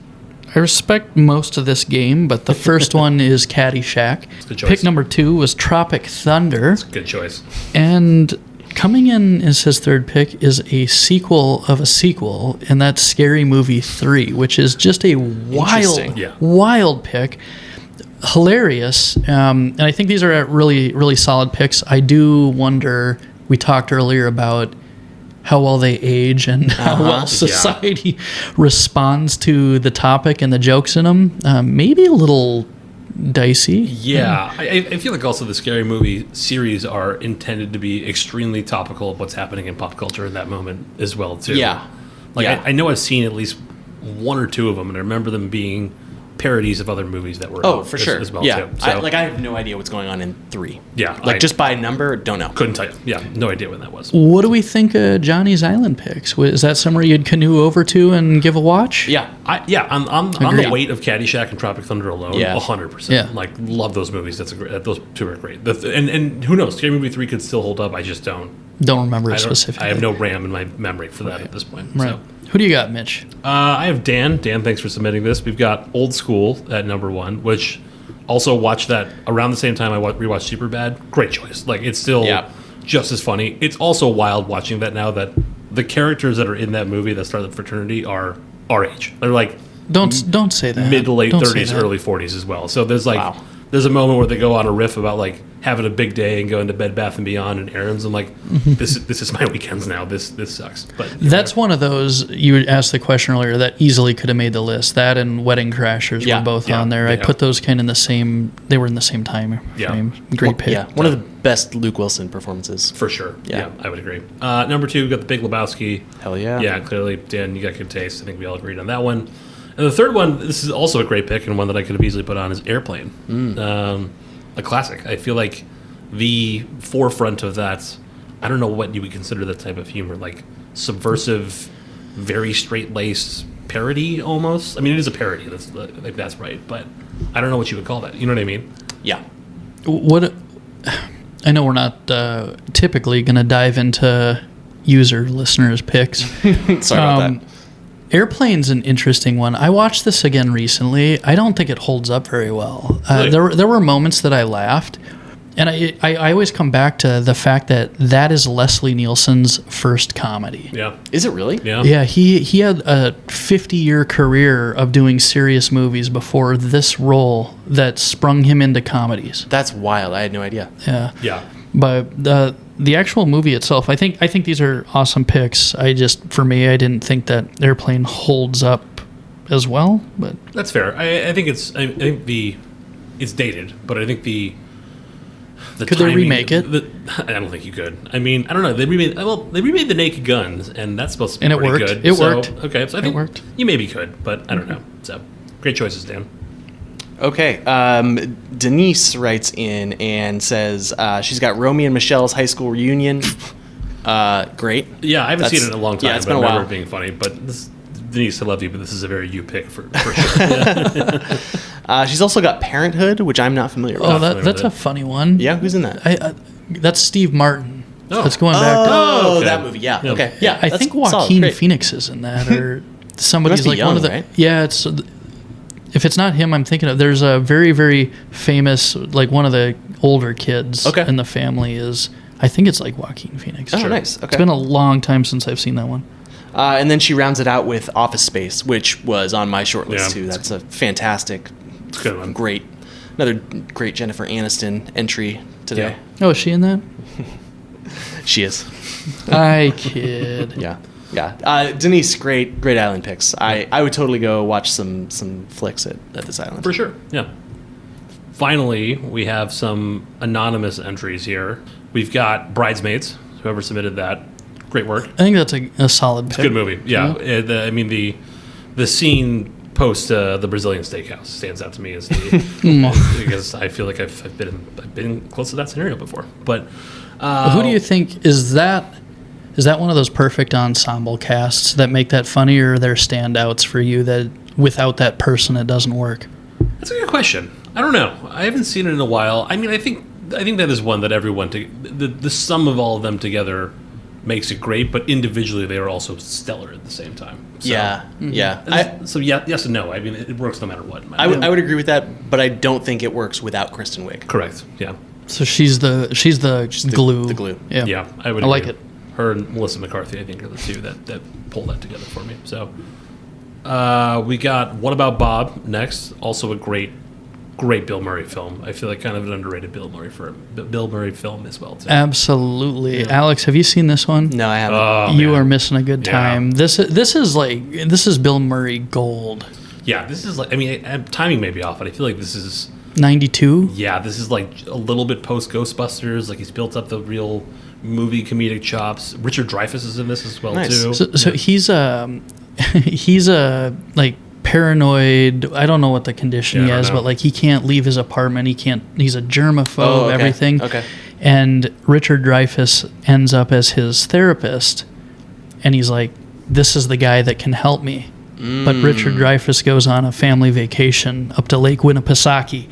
I respect most of this game, but the first one is Caddyshack. a good choice. Pick number 2 was Tropic Thunder. Good choice. And coming in as his 3rd pick is a sequel of a sequel, and that's Scary Movie 3, which is just a Interesting. wild pick. Hilarious. And I think these are really, really solid picks. I do wonder, we talked earlier about how well they age and how well society responds to the topic and the jokes in them. Maybe a little dicey. Yeah, I feel like also the Scary Movie series are intended to be extremely topical of what's happening in pop culture in that moment as well, too. Yeah. Like, Yeah. I know I've seen at least 1 or 2 of them, and I remember them being parodies of other movies that were Oh, out for sure. as well Yeah. too. So, I have no idea what's going on in 3. yeah, Like, I just by number, don't know. couldn't tell you. Yeah, no idea when that was. What do we think of Johnny's Island picks? Is that somewhere you'd canoe over to and give a watch? Yeah. On the Agreed. weight of Caddyshack and Tropic Thunder alone, Yeah. 100%. Yeah. Like, love those movies. Those two are great. And who knows? Scary Movie 3 could still hold up. I just don't. Don't remember it I specifically. have no RAM in my memory for that at this point. Right. So. Who do you got, Mitch? I have Dan. Dan, thanks for submitting this. We've got Old School at number 1, which also watched that around the same time I rewatched Superbad. Great choice. Like, it's still just as funny. It's also wild watching that now that the characters that are in that movie that start the fraternity are our age. They're like Don't say that. mid to late Don't say 30s, that. early 40s as well. So there's like Wow. there's a moment where they go on a riff about like having a big day and going to Bed Bath and Beyond and errands. I'm like, this is my weekends now. This sucks. But That's one of those you asked the question earlier that easily could have made the list. That and Wedding Crashers Yeah. were both Yeah. on there. I Yeah. put those kind of in the same. They were in the same time frame. Great pick. Yeah. One of the best Luke Wilson performances. for sure. Yeah. Yeah, I would agree. Number 2, we've got The Big Lebowski. Hell yeah. Yeah, clearly, Dan, you got good taste. I think we all agreed on that one. And the third one, this is also a great pick and one that I could have easily put on, is Airplane. A classic. I feel like the forefront of that, I don't know what you would consider that type of humor, like subversive, very straight-laced parody almost. I mean, it is a parody. That's right. But I don't know what you would call that. You know what I mean? Yeah. What? I know we're not typically going to dive into user listeners' picks. Sorry about that. Airplane's an interesting one. I watched this again recently. I don't think it holds up very well. Really? There were moments that I laughed, and I always come back to the fact that is Leslie Nielsen's first comedy. Yeah. Is it really? Yeah. Yeah, he had a 50-year career of doing serious movies before this role that sprung him into comedies. That's wild. I had no idea. Yeah. Yeah. But the actual movie itself, I think these are awesome picks. For me, I didn't think that Airplane holds up as well. But That's fair. I think it's dated, but I think the Could they timing- remake it? I don't think you could. I mean, I don't know. They remade The Naked Guns, and that's supposed to be And it pretty worked. good. It So, worked. Okay, so I think worked. you maybe could, but I don't know. So great choices, Dan. Okay. Denise writes in and says she's got Romy and Michelle's high school reunion. Great. Yeah, I haven't seen it in a long time. Yeah, it's but been a I remember while. it being funny. But Denise, I love you, but this is a very you pick for sure. She's also got Parenthood, which I'm not familiar with. oh, familiar that's with a it. funny one. Yeah, who's in that? That's Steve Martin. Oh. That's going back to. Oh, okay. that movie. Yeah. Yeah. Okay. Yeah. I that's think solid. Joaquin Great. Phoenix is in that, or somebody's be like young, one of the. right? Yeah, it's. If it's not him, I'm thinking of. There's a very, very famous, like one of the older kids Okay. in the family is. I think it's like Joaquin Phoenix. Oh, nice. Okay. It's been a long time since I've seen that one. And then she rounds it out with Office Space, which was on my short list Yeah. too. That's a fantastic, It's a good one. another great Jennifer Aniston entry today. Oh, is she in that? She is. I kid. Yeah. Yeah. Denise, great island picks. I would totally go watch some flicks at this island. For sure, yeah. Finally, we have some anonymous entries here. We've got Bridesmaids, whoever submitted that. Great work. I think that's a solid pick. Good movie. Yeah. The scene post the Brazilian steakhouse stands out to me as the because I feel like I've been close to that scenario before. But Who do you think is that one of those perfect ensemble casts that make that funny, or are there standouts for you that without that person it doesn't work? that's a good question. I don't know. I haven't seen it in a while. I mean, I think that is one that everyone the sum of all of them together makes it great, but individually they are also stellar at the same time. So, Yeah. Yeah. Yes and no. I mean, it works no matter what. I would agree with that, but I don't think it works without Kristen Wiig. Correct. Yeah. So she's the glue. the glue. Yeah. Yeah, I would. I like agree. it. Her and Melissa McCarthy, I think, are the two that pull that together for me. So we got What About Bob next? Also a great Bill Murray film. I feel like kind of an underrated Bill Murray film as well too. Absolutely. Alex, have you seen this one? No, I haven't. Oh, You man. are missing a good Yeah. time. This is Bill Murray gold. Yeah, this is like. I mean, timing may be off, but I feel like this is. 92. Yeah, this is like a little bit post Ghostbusters. Like he's built up the real movie comedic chops. Richard Dreyfuss is in this as well Nice. too. So he's a like paranoid. I don't know what the condition he has, but like he can't leave his apartment. He's a germaphobe, everything. Okay. And Richard Dreyfuss ends up as his therapist, and he's like, this is the guy that can help me. But Richard Dreyfuss goes on a family vacation up to Lake Winnipesaukee,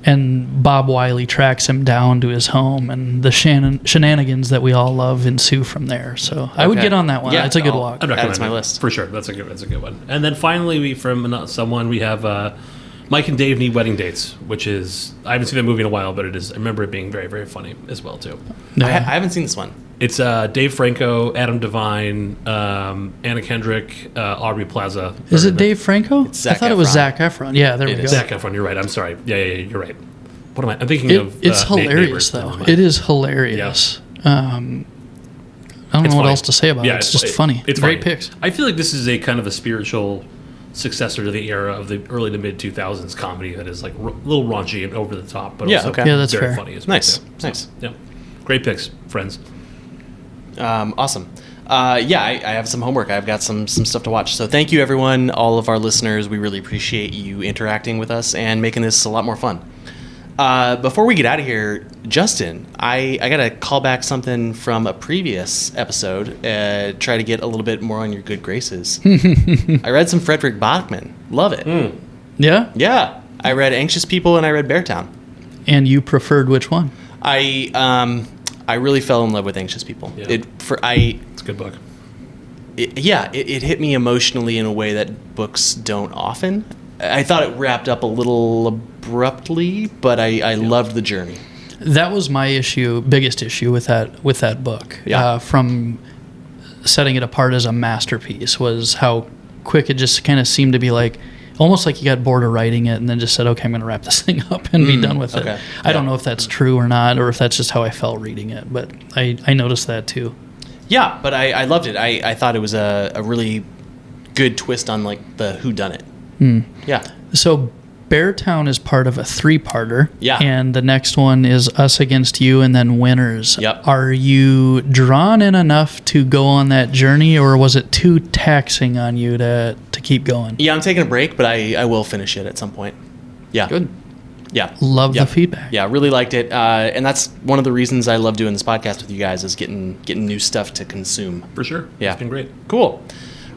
and Bob Wiley tracks him down to his home, and the shenanigans that we all love ensue from there. So I would get on that one. Yeah, it's a good walk. I'd recommend Add it to my it. list. For sure. That's a good one. And then finally, we have Mike and Dave Need Wedding Dates, which is, I haven't seen that movie in a while, but I remember it being very, very funny as well, too. I haven't seen this one. It's Dave Franco, Adam Devine, Anna Kendrick, Aubrey Plaza. Is it Dave Franco? It's Zac I thought it was Efron. Zac Efron. Yeah, there we go. Zac Efron, you're right. I'm sorry. Yeah, you're right. What am I? I'm thinking of It's hilarious, Neighbors. though. It is hilarious. I don't know what else to say about it. It's just funny. It's great funny. picks. I feel like this is a kind of a spiritual successor to the era of the early to mid 2000s comedy that is like a little raunchy and over the top, but also Yeah, that's very fair. funny as well. Nice. too. Nice. Yeah, great picks, friends. Awesome. I have some homework. I've got some stuff to watch. So thank you, everyone, all of our listeners. We really appreciate you interacting with us and making this a lot more fun. Before we get out of here, Justin, I got to call back something from a previous episode, try to get a little bit more on your good graces. I read some Frederick Bachman. Love it. Yeah? Yeah. I read Anxious People and I read Beartown. And you preferred which one? I really fell in love with Anxious People. Yeah. It's It's a good book. it hit me emotionally in a way that books don't often. I thought it wrapped up a little abruptly, but I loved the journey. That was my biggest issue with that book. Yeah. From setting it apart as a masterpiece was how quick it just kind of seemed to be like, almost like you got bored of writing it and then just said, okay, I'm going to wrap this thing up and be done with okay. it. I don't know if that's true or not, or if that's just how I felt reading it, but I noticed that too. Yeah, but I loved it. I thought it was a really good twist on like the whodunit. Yeah. So Beartown is part of a 3-parter. Yeah. And the next one is Us Against You and then Winners. Yep. Are you drawn in enough to go on that journey, or was it too taxing on you to keep going? Yeah, I'm taking a break, but I will finish it at some point. Yeah. Good. Yeah. Love Yeah. the feedback. Yeah, really liked it. And that's one of the reasons I love doing this podcast with you guys is getting new stuff to consume. For sure. Yeah. It's been great. Cool.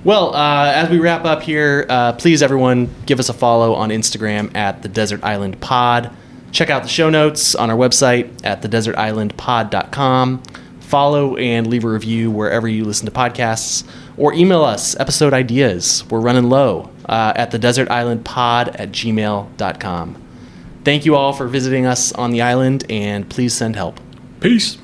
Well, as we wrap up here, please, everyone, give us a follow on Instagram at The Desert Island Pod. Check out the show notes on our website at thedesertislandpod.com. Follow and leave a review wherever you listen to podcasts, or email us episode ideas. We're running low at thedesertislandpod@gmail.com. Thank you all for visiting us on the island, and please send help. Peace.